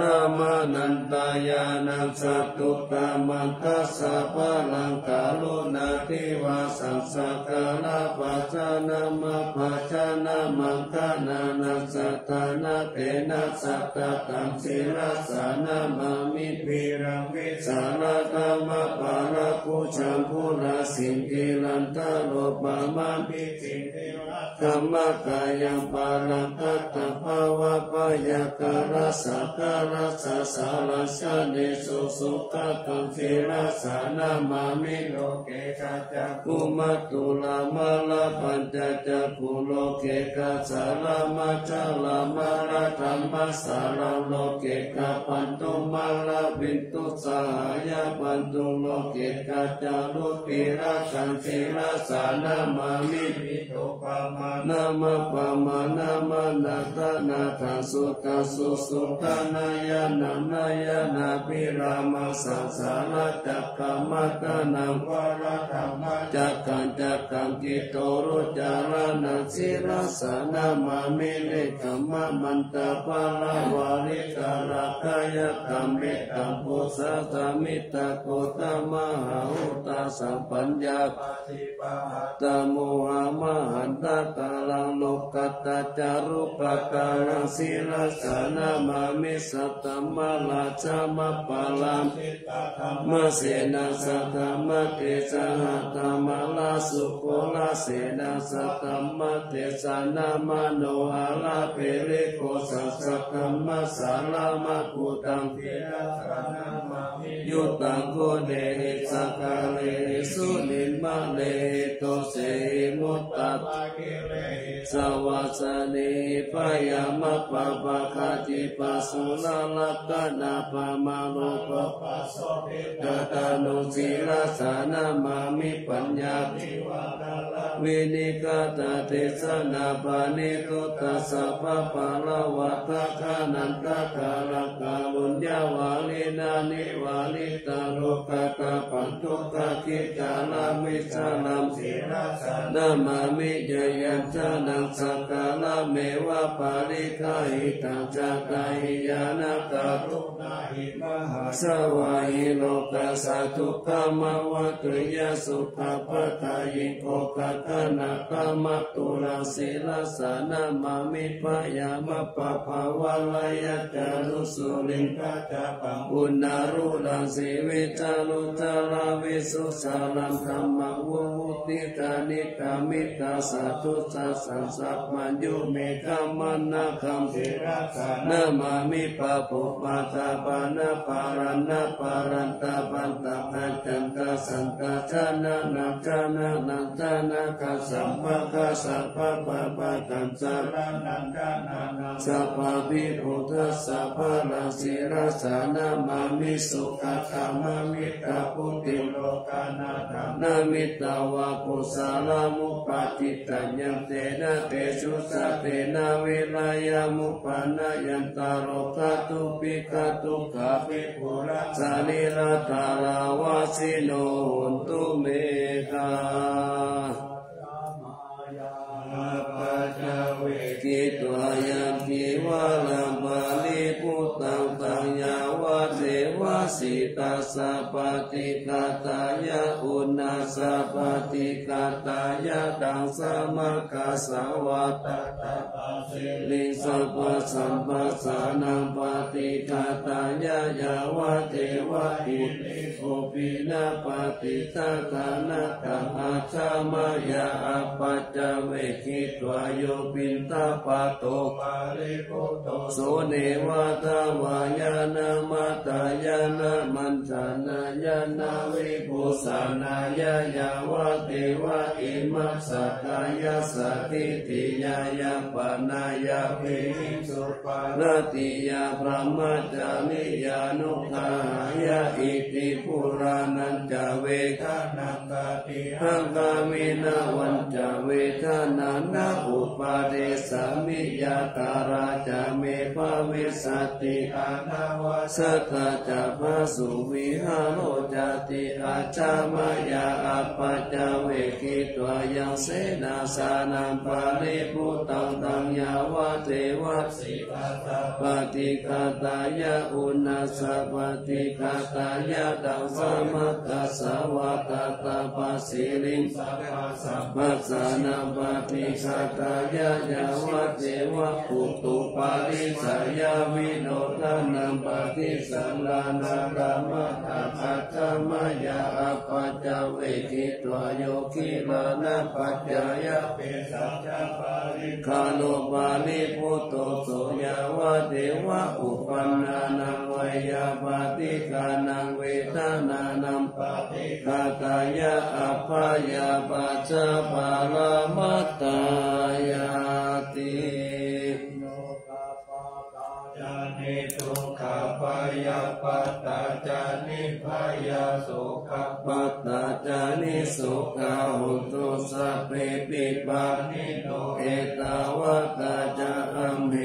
รามานันตายานังสัตตุตามันทัสสะพลังกาลุนาทิวาสังสกาลาปัจจานามาปัจจานามังคานานัสสัตตานาเตนะสัตตะตังศิลาสานามามิปิรังวิสารกามะปาราคุชัมพุราสิงกิลันตะโลปะมาปิสิงเทวะธรรมกายังปาลังคัตตะภาวะปยาการะสักการะสะสารัสเนสุสุขตังศิลาสานามามิโลเกกัจจคุมัตตุลามาลาปัญจจักขุโลเกกัสสาลามาจาลามาราธรรมสาราโลเกกะปันตุมาลาบินตุสหายาปันตุโลเกกัจจารุปิราคันศิลาสานามามิปิโตปามานามาปามานามานาตานาทังสุตังสุสุตานายานังนายานาปิรามาสังสาราจักขมัตตานังวรธรรมจักขันจักขังกิโตรุจารานังศิลาสานามามิเลขมะมันตาปาลาวาริการะกายกรรมเมตัมปุสะตามิตาโกตมหาอุตาสัมปัญญาปฏิปะหัตตโมหะมหันตกาลังโลกัตตจารุปกาลังศิลาสานามามิสัตตมะลาชามะปาลัมมะเสนาสัตตมะเตสหะตมะลาสุโคลาเสนาสัตตมะเตสานามะโนหะลาเปริโกสัสสะธัมมะสาลามะกุตังทิราสานามามิยุตังโคเดหิสักกะเลสุนิมะเลโตเสหิมุตตะปะกิเลหิ สวัสดีพยามะปะปะคาจิปัสสุลาลักขณาปะมาโลปะปัสโสภิตตานุสีลาสานามามิปัญญาวินิกาตเทศนาปานิทุตสัพพะปะละวัตถะนันตะกาลกาลุญญาวาลินานิวาลิตาโลกตาปันทุกะคิจานามิสานัมสีราสานามามิเจยัญชนะสักกาลเมวะปาริกาหิตังจักาหิยานะกาลุนาหิมหาสวาหิโลกัสสะทุกขมวัตยสุขปัฏฐายิโกกัตนะกามตุลาศีลสานามามิปยามะปะภาวะลายะจารุสุลิงกัจจปังอุณารุลังสีวิจารุจาราวิสุสาลังธรรมวุติตานิกามิตาสัตุสัสสัพมัญยุเมฆามันนาคัมภิรัสสะนามามิปะปุปะตาปานาปารันนาปารันตาปันตาปัญจันตสันตชนะนันชนะนันชนะกัสสัมภะกัสสัพพะปะปะกัสสะนันชนะนันสัพพะวิพุทธัสสะภะราศีราสานามามิสุขะธรรมมิตาพุทธิโลกานาธรรมนามิตาวะกุสาลามุปาจิตัญญังเตนะเตชุสัตเตนะเวลายามุปานายันตาโรคาตุปิกาตุขาภิปุระสานิรัตาราวาสิโนหุนตุเมฆาปัจจเวกิตวายัมปิวะลัมปะลิพุตตังตังยาวะเทวะสิตัสสะปฏิกาตายะอุณาสะปฏิกาตายะดังสมะกัสสะวัตตะปัสสิลิสัพพะสัมปัสสานังปฏิกาตายะยาวะเทวะอิติโสปินะปฏิตาคานะตังอาชามายะอปัจจเวกิตวาโยปินตาปะโตปาริโกโตโสเนวะตาวายานามาตายานามันจานายานาวิปุสานายายาวะเทวะอิมัสสะกายะสติติยายาปนายาภิสุปารติยาพระมัจจานิยานุทายาอิติปุรานันจเวทานังกติหังกามินาวันจเวทานานาอุปาเดสามิยาตาราจาเมภาวิสติอานาวาสัตตาจัพสุวิหารโรจติอาจามายาอปัจจเวกิตวายังเสนาสานังปาริพุตตังตังยาวะเทวะสิกาตาปฏิกาตายะอุณาสะปฏิกาตายะดังสมะกัสสะวัตตาปัสสิลิงสัพพะสัมปัสสานังปฏิกาตายะยาวะเทวะปุตุปาริสายาวิโนทานังปฏิสังฆานารัมมะตัจจามายาอปัจจเวกิตวาโยคิลานะปัจจายะเปสัจจปาริคาโลปาลิพุตโตโสยาวะเทวะอุปันนานังวายาปฏิกานังเวทานานังปฏิกาตายะอภายาปัจจปารามัตตายาติจานิทุกขปายาปัตตาจานิพายาสุขปัตตาจานิสุขาหุตุสัพเพปิปานิโนเอตาวะตาจาอัมเห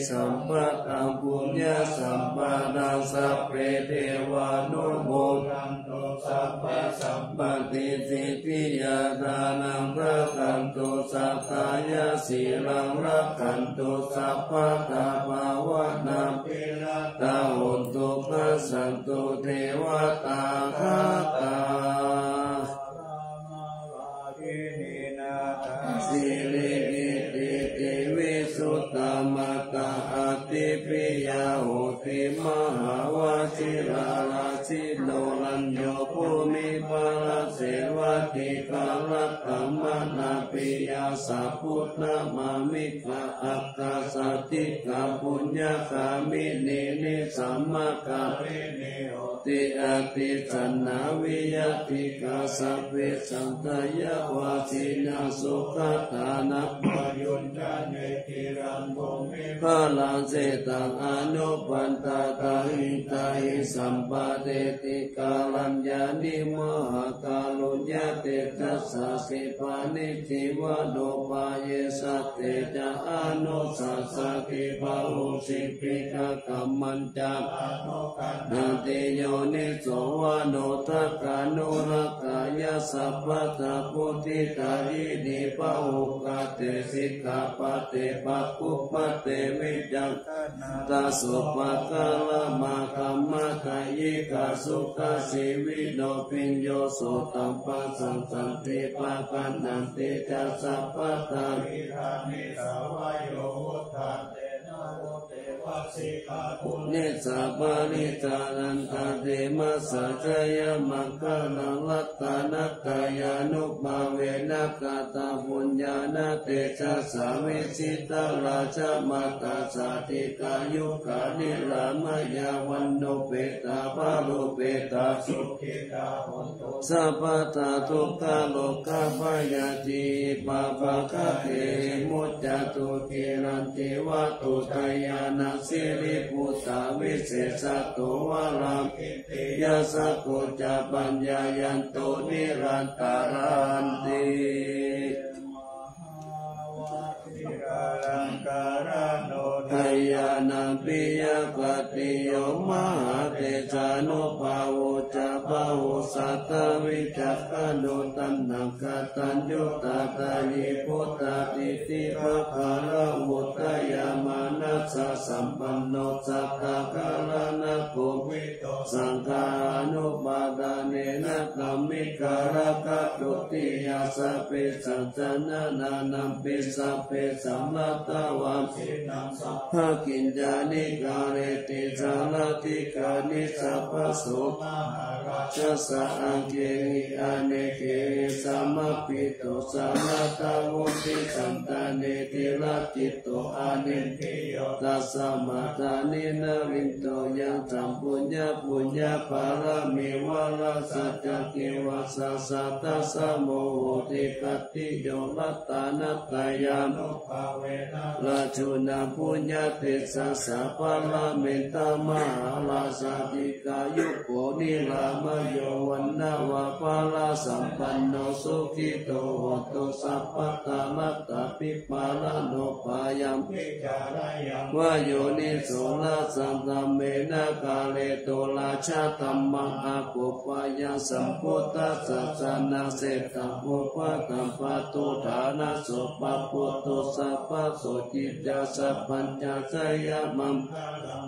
สัมปัตตังปุญญาสัมปะดังสัพเพเทวานุโมทันตุสัพพะสัมปติสิทธิยาดานังพระคันตุสัพพายาสีลังรักขันตุสัพพะตาภาวะนาปิระตาหุนตุขัสสันตุเทวตาคาตาสิริกิติติวิสุตตมตาอติปิยาโหติมหาวชิราราชิโนลัญโยภูมิภาลเสวติกาลต ตัมมานาปิยาสัพพุทธมามิกะอัคคาสติกาปุญญาคามินินิสัมมาคาเรเนโหติอาติสันนาวิยติกาสัพเพสังขยาวาสินาสุขตานัปยุญญาเนติรังโภมิภาลังเสตังอนุปันตาตาหิตาหิสัมปะเดติกาลัญญานิมหากาลุญญาเตจัสสะสิปานิจิวะโดปายสัตเตจะอนุสัสสะกิปะหุสิปิกะกัมมันจักนาติโยนิโสวะโนทักขานุรักขายาสัพพะตาพุทธิตาหินิปะหุกะเตสิกขาปะเตปะคุปะเตวิจังตาสุปะกะละมาคัมมะกายิกาสุขะสิวิโนปิญโยโสตัมปัสสังสันติปะกันนันติจัสสะปะตาวิรานิสาวายโยวุฒาเตนะโวเตวะสิกาปุเนสัปะริจานันตาเตมัสสะจยมังคะนังลัตตานัตตายานุภาเวนะกาตาปุญญาณเตจัสสะวิสิตาราชมาตาสาติกายุกานิรามายาวันโนเปตาภาโลเปตาสุขิตาหุนตุสัพพะตาทุกขาโลกาภายาติปะภะคะเตมุจจตุกิรันติวะตุตยานาสิริปุตตาวิเศษตุวะลังยาสกุจาปัญญายันตุนิรันตารันติทายานังปิยปฏิโยมหาเตจานุภาวุจาภาวุสัตตวิจักขันโดตันนังกตัญญูตาตายิพุทธาติติภะคะระวุตยามานัสสะสัมปันโนสัตตะกะละนะโกวิโตสังฆานุปาทาเนนะกัมมิการะกะตุติยาสัพเพสัจจนะนานัมปิสัพเพสัมมัตตวะสินังสัพพะกิญจานิกาเรติสาลติกานิสัพพะโสมหาราชสะอังเกหิอเนเกสัมมปิโตสัมมาตาวุติสันตาเนติระจิตโตอาเนติโยตัสสะมาตานินารินโตยังสัมปุญญาปุญญาภารมิวะลาสัจจกิวัสสะสัตตัสสะโมโหติกัตติโยรัตตานัตตายานุภาเวนะราชุนาปุญญาเตสัสสะปะละเมตตามหาลาสติกายุโกนิรามโยวันนาวะปะละสัมปันโนสุขิโตโหตุสัพพะตามัตตาปิปาลโนปายัมปิจารยัมวะโยนิโสละสัมตัมเมนะกาเลโตลาชาตัมมังอาโกปายังสัมพุทธัสสะนาเสตังโภปะตัมปะตุฐานะโสปะปุตโตสัพพะโสจิตยาสัพพัญญาสยมัม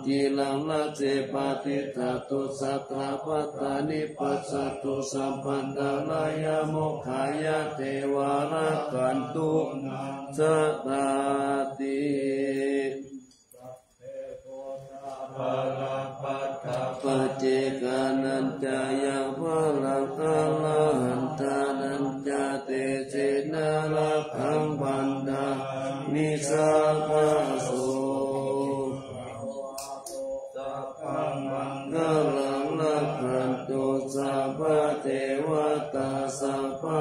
จิลังละเจปาติตาตุสัทธาปัตตานิปัสสตุสัมปันดาลายโมคขายะเทวารักขันตุสัตตาติปัจเจกานันจายาภาลังอาลาหันตานันจาเตเจนะละคังบันดานิสัพพะโสกะลังละขันตุสัพพะเทวตาสัพพะ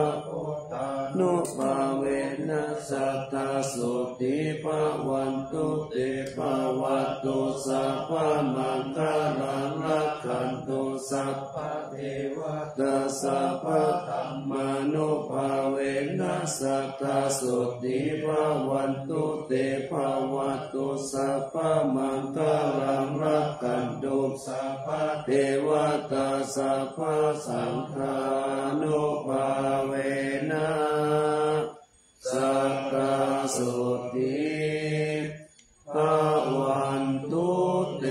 นุภาเวนัสสัตตาสุติภาวันตุเตภาวัตตุสัพพะมังคลังละขันตุสัพพะเทวตาสัพพะธัมมานุภาเวนัสสัตตาสุติภาวันตุเตภาวัตตุสัพพะมังคลังละขันตุสัพพะเทวตาสัพพะสังฆานุภาเวนะสัตตาสุติภาวันตุเต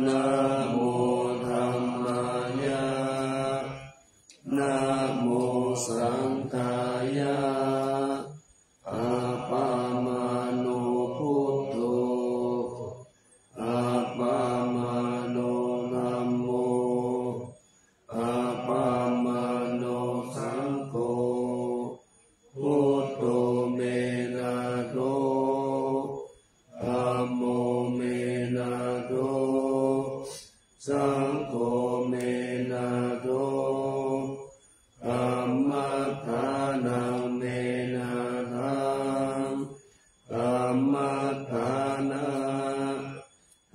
นะโมธัมมายะนะโมสังฆายะอาปามาโนพุทโธอาปามาโนนา สังโฆเมนะโตธัมมัฏฐานังเมนะทังธัมมัฏฐานะ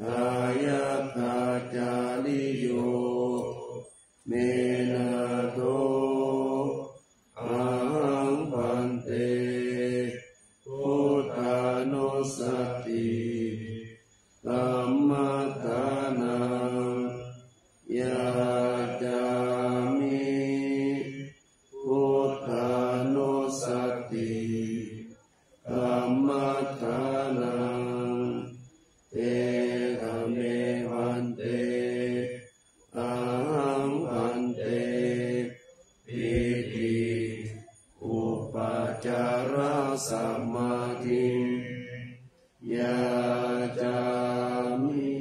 ทายาทาจาริโยเมนะโตอะหังปันเตพุทธานุสติธัมมัฏฐานังยาจามิพุทธานุสติธัมมัฏฐานังเตธรรมเมพันเตอะหังพันเตปิติอุปจารสัมมาทิยาจามิ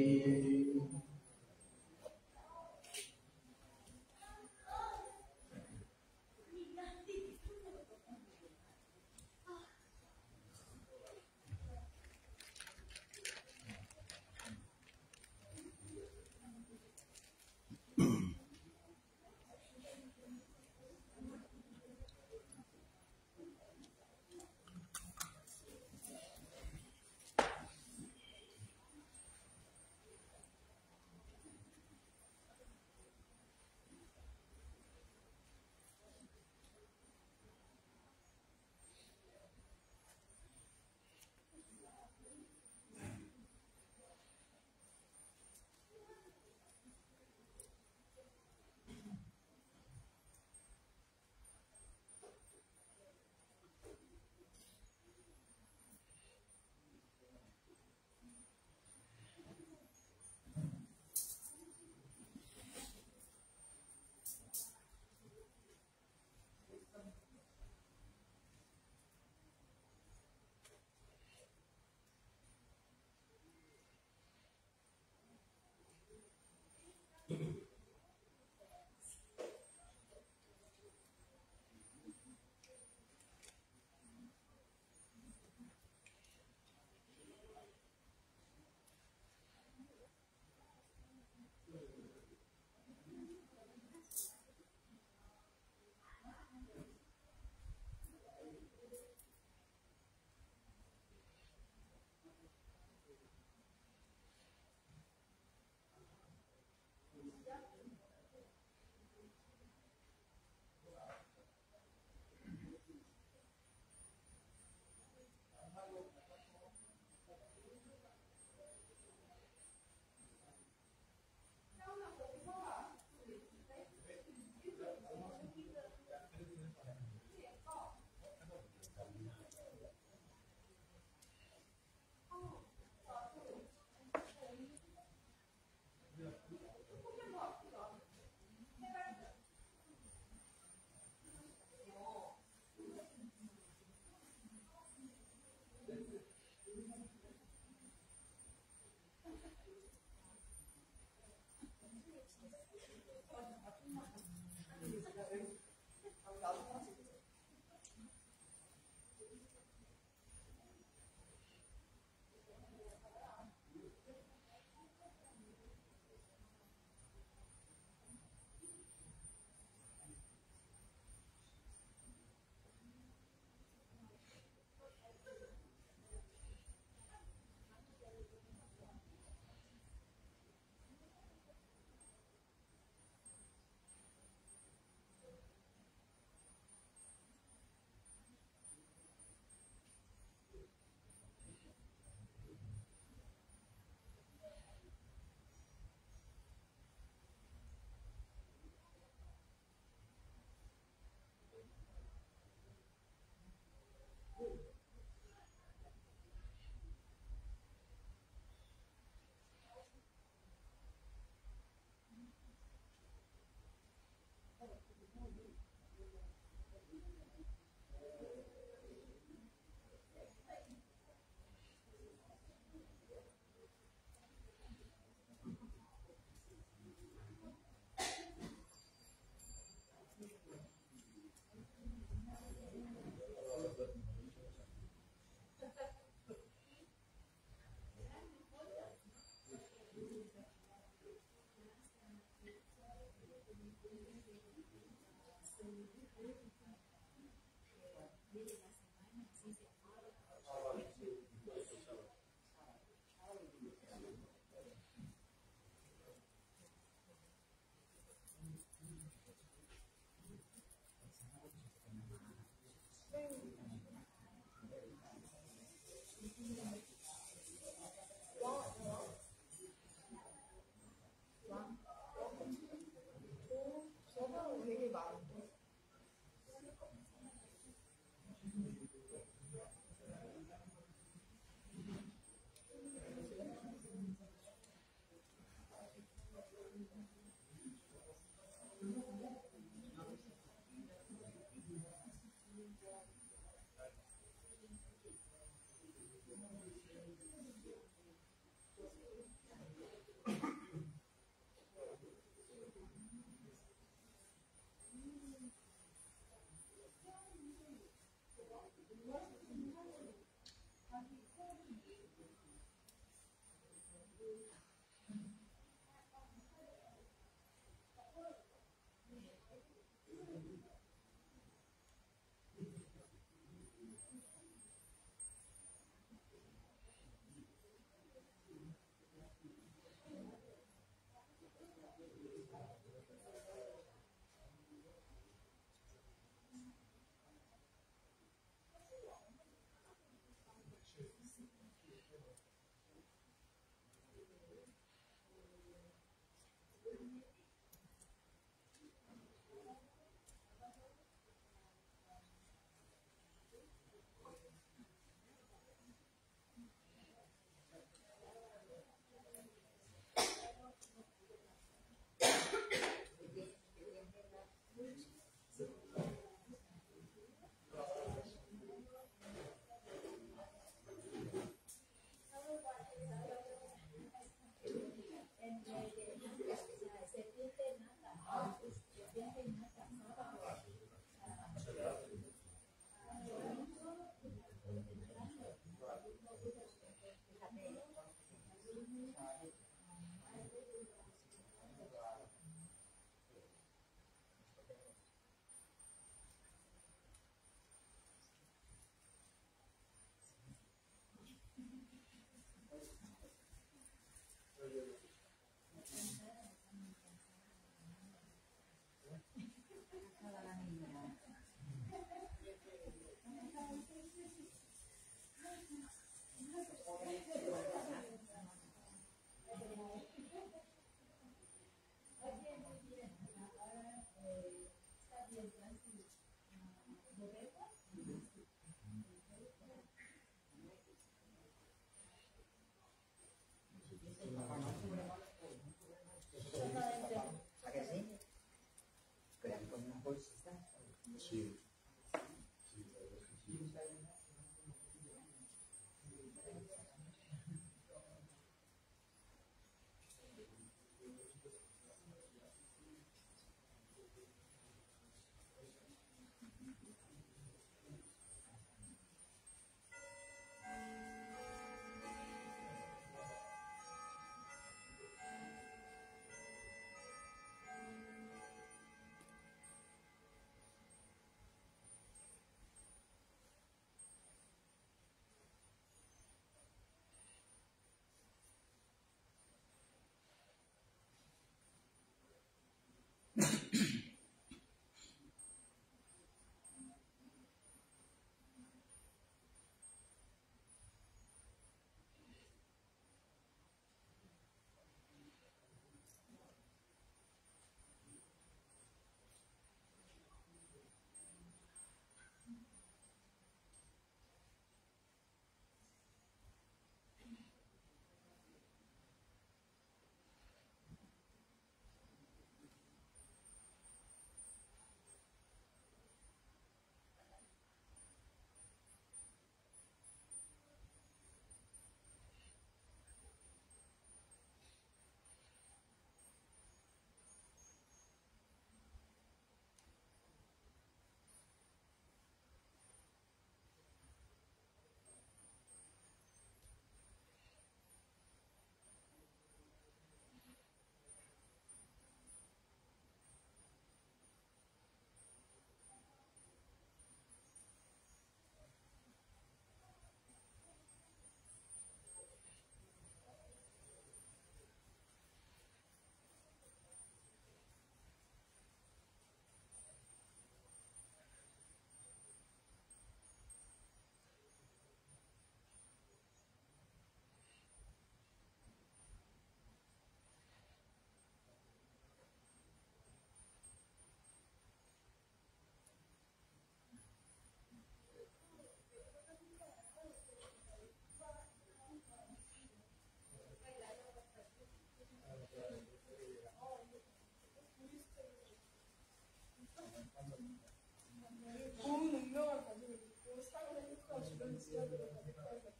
좋은 능력을 가지고 있고 사회의 효과와 주변 지역으로 가질 것 같아요.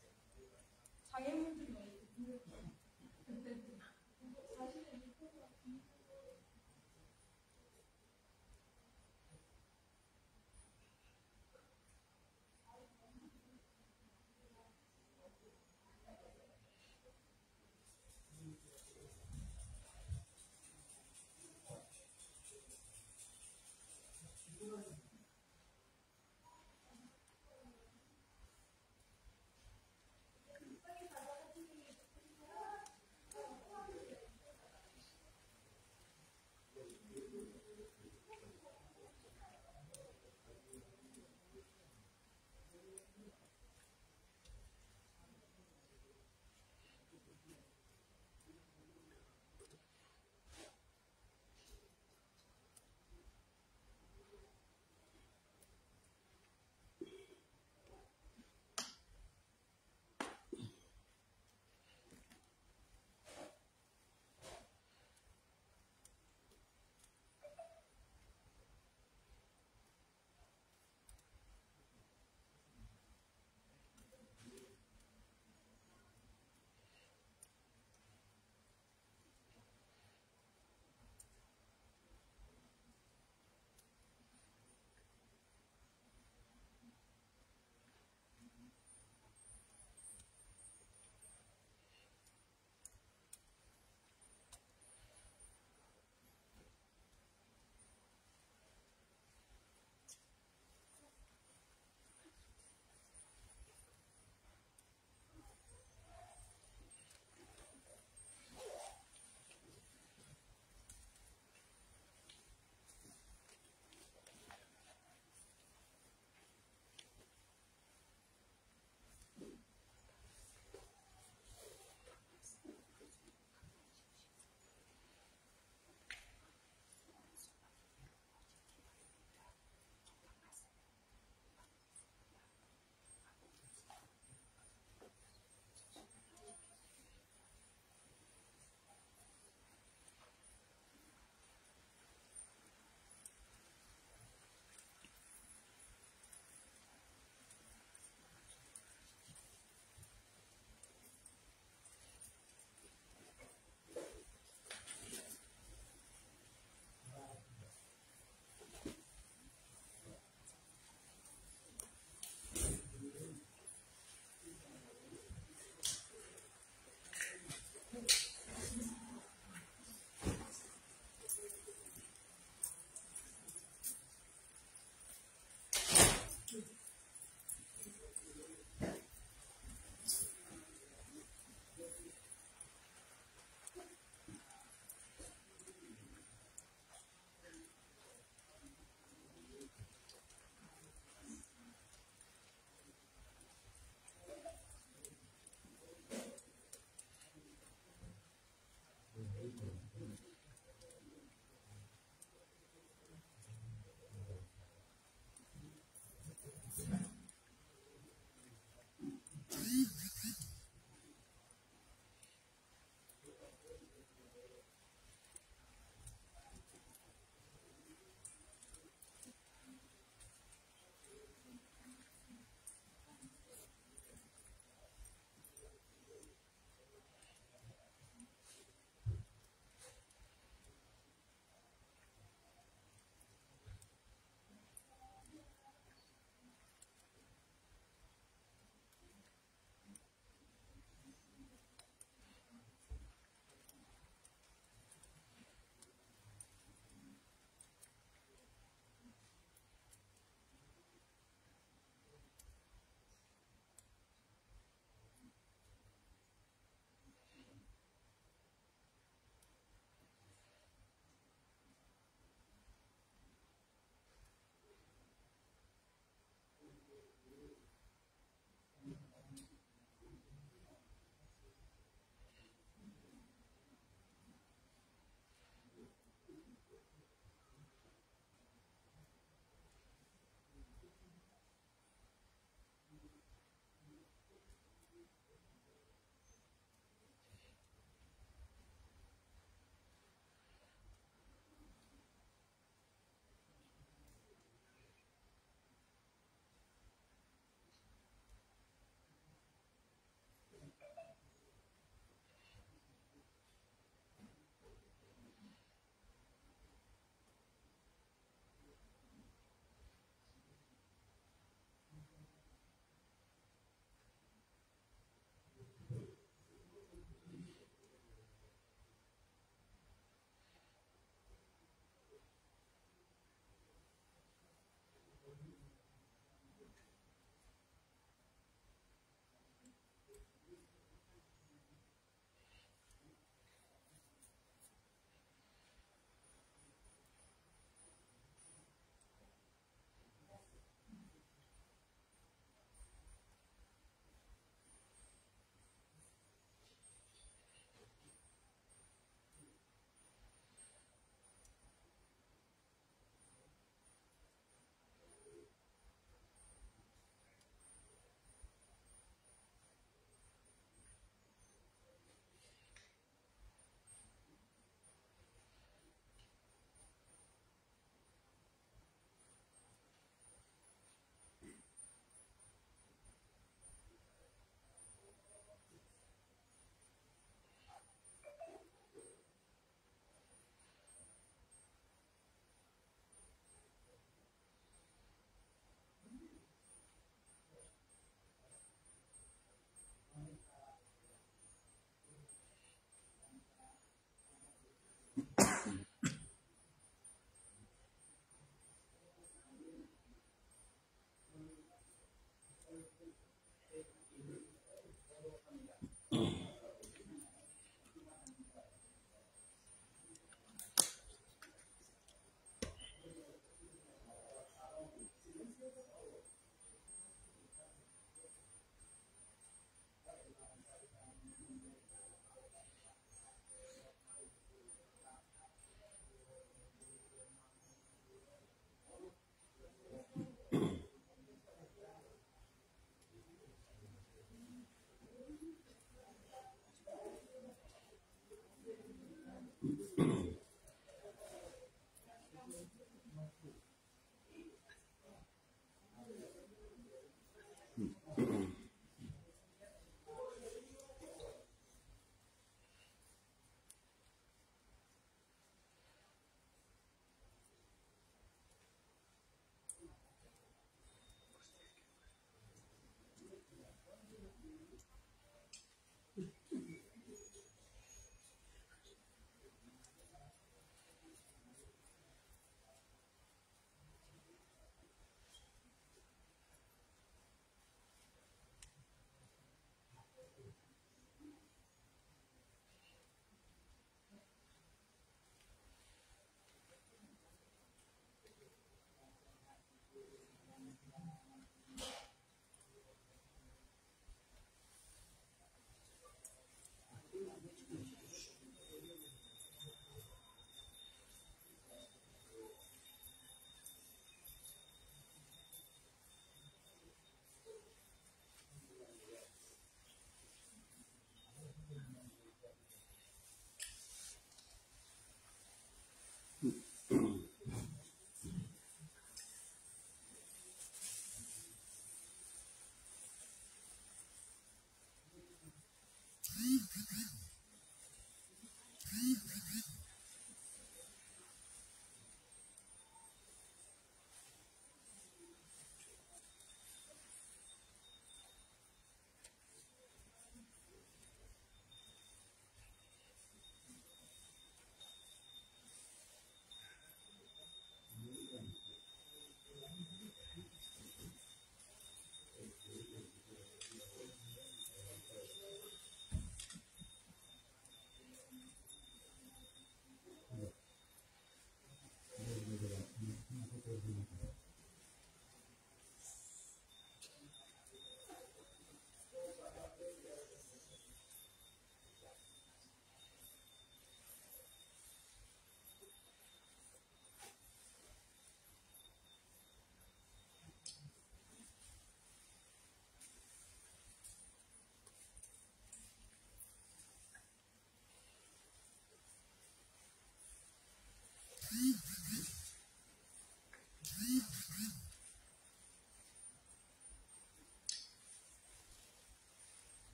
장애물들이 많이 있는 자신의 목표가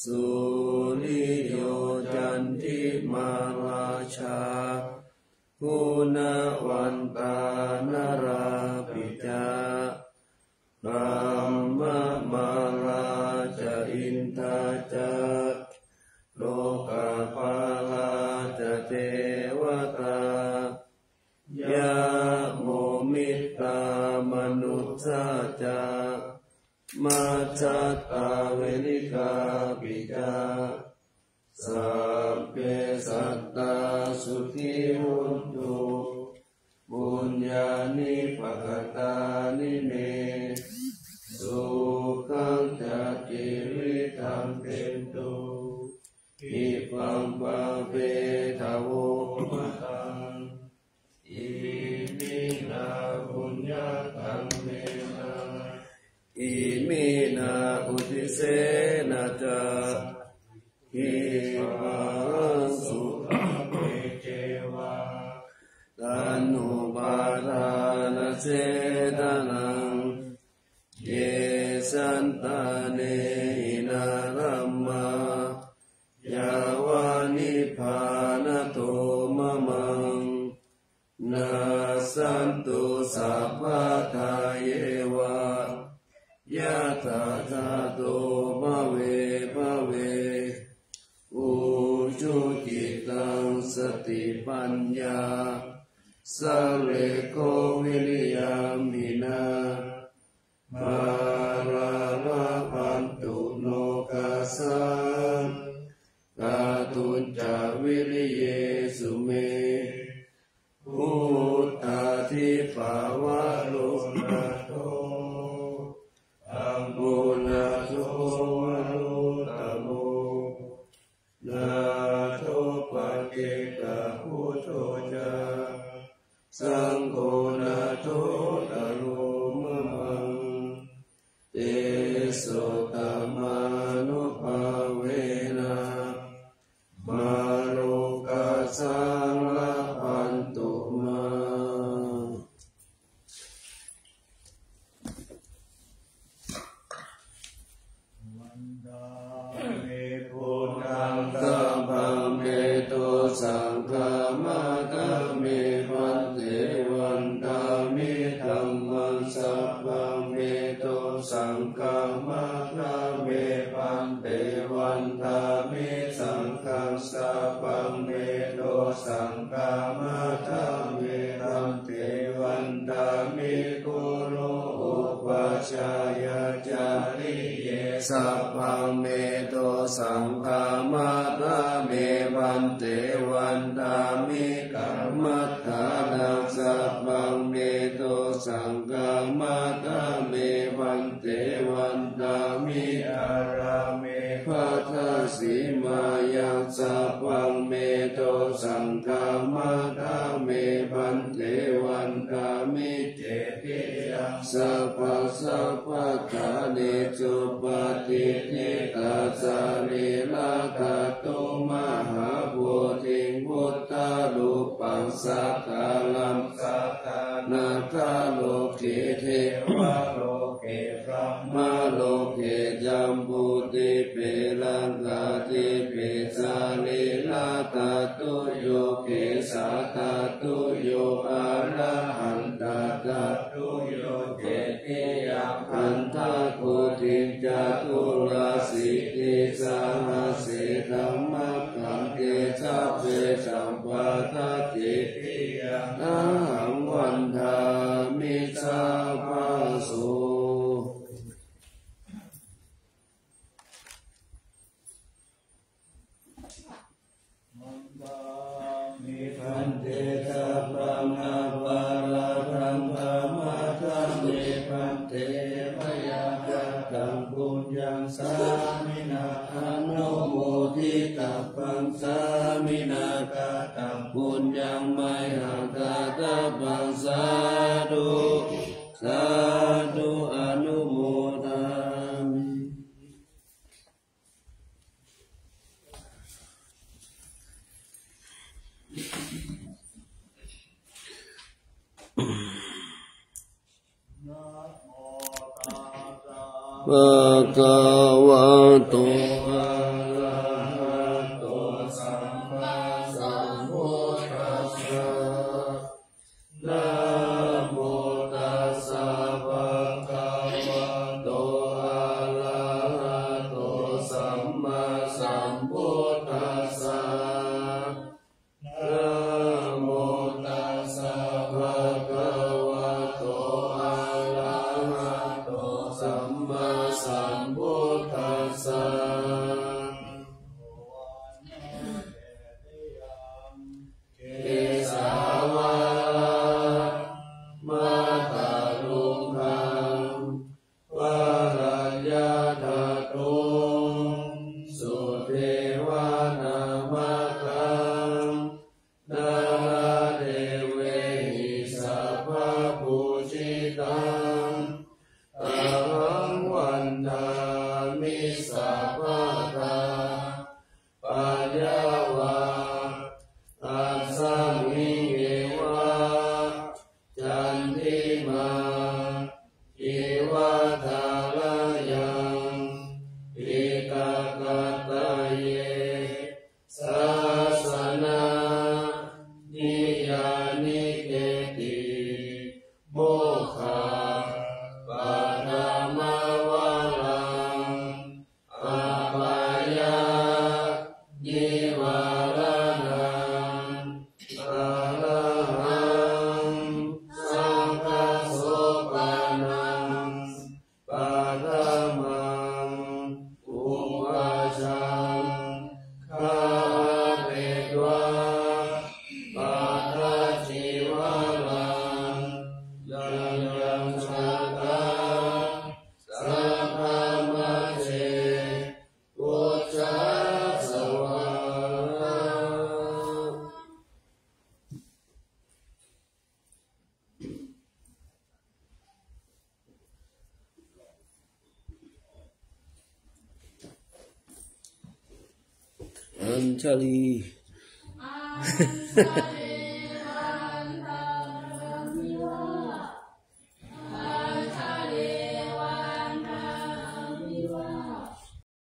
สุริโยจันทิมาราชากุณวันตานราปิจารัมมมาราจอินทาจาโลกาภาลาจเทวตายาโมมิตามนุสสาจามาจัตตาเวนิกาปิจาสัพเพสัตตาสุขิโหนตุปุญญานิปักตานิเมสุขังจักขิริตังเตตุอิปังปะเวทะโวมะตังอิมินาปุญญาตังเมนะอิมินาอุทิเสนะจาอิปังสุขังเปเจวะตานุปาทานเสตนังเยสันตาเนหินารัมมายาวานิพานโตมะมังนาสันตุสัพพะทาเยวะยะถาทาโตภเวภเวอุชุจิตังสติปัญญาสัลเลโกวิริยามินามาราลาพันตุโนกัสสังกาตุนจาวิริเยสุเมพุทธาทิภาวะโลนาโตอัมปุนาโตวะโลตโมนาโตปะเกกะพุทโธจาสังโฆนาโตตโลมะมังเตโสตมานุภาเวนะมาโลกัสสังละพันตุมาสัมภังเมโตสังฆามะตะเมวันเตวันตามิธัมมังสัพพังเมโตสังฆามะตะเมวันเตวันตามิสังฆังสัพพังเมโตสังฆามะตะเมวันเตวันตามิกุโลอุปัชฌายาจาริเยสัพพังเมโตสังฆามะตะเมวันเตวันตามิกัมมัฏฐานังสัพพังเมโตสังฆามะตะเมวันเตวันตามิอาราเมภัทธสีมายังสัพพังเมโตสังฆามะตะเมวันเตวันตามิเจติยังสัพพะสัพพะทาเนจุปฏิทิตาสาริลาคาตุมหาโพธิพุทธาลูปังสักกาลัมสักกานาคาโลเกเทวะโลเกพระมาโลเกจัมปุติเปลังกาติเปสาลิลาตาตุโยเกสาตาตุโยอะระหัน ทัตตุโยเกติยาคันทะโกติจตุราสิกิสาหัสสิธัมมะคังเกชัพเพสัมปะทัตตินะหังวันทามิสาภาโสพันเตตาปังอาภาลาธังธรรมะธัมเมพันเตพยาตังปุญญังสามินาอนุโมทิตังปังสามินาคาตังปุญญังไมหังคาตาปังสาธุสาธุอนุโมทามิภะคะวะโตอะระหะโตสัมมาสัมพุทธัสสะนะโมตัสสะภะคะวะโตอะระหะโตสัมมาสัมพุทธัสสะนะโมตัสสะภะคะวะโตอะระหะโตสัมมาสัมพุทธัสสะเกสาวามาตาลุงคังวารัญญาตาตุงสุเทวานามาคังนาเดเวหิสัพพะปูชิตังอะหังวันทามิสัพพะทาปัญญาวาอัสสมิเกวะจันติมาอิวะทาลายังอิกะกัตตะเยสัสสนานิยานิเกติโมฆะปะธรรมวาลังอปายายิวารานังอะระหังสังฆโสปานังปัฏฐมังอุปัชฌังคาเปตวาปัฏฐจิวาลังยังยังชัตตาสัพพะมัจเจพุทธัสสะวะอัญชลี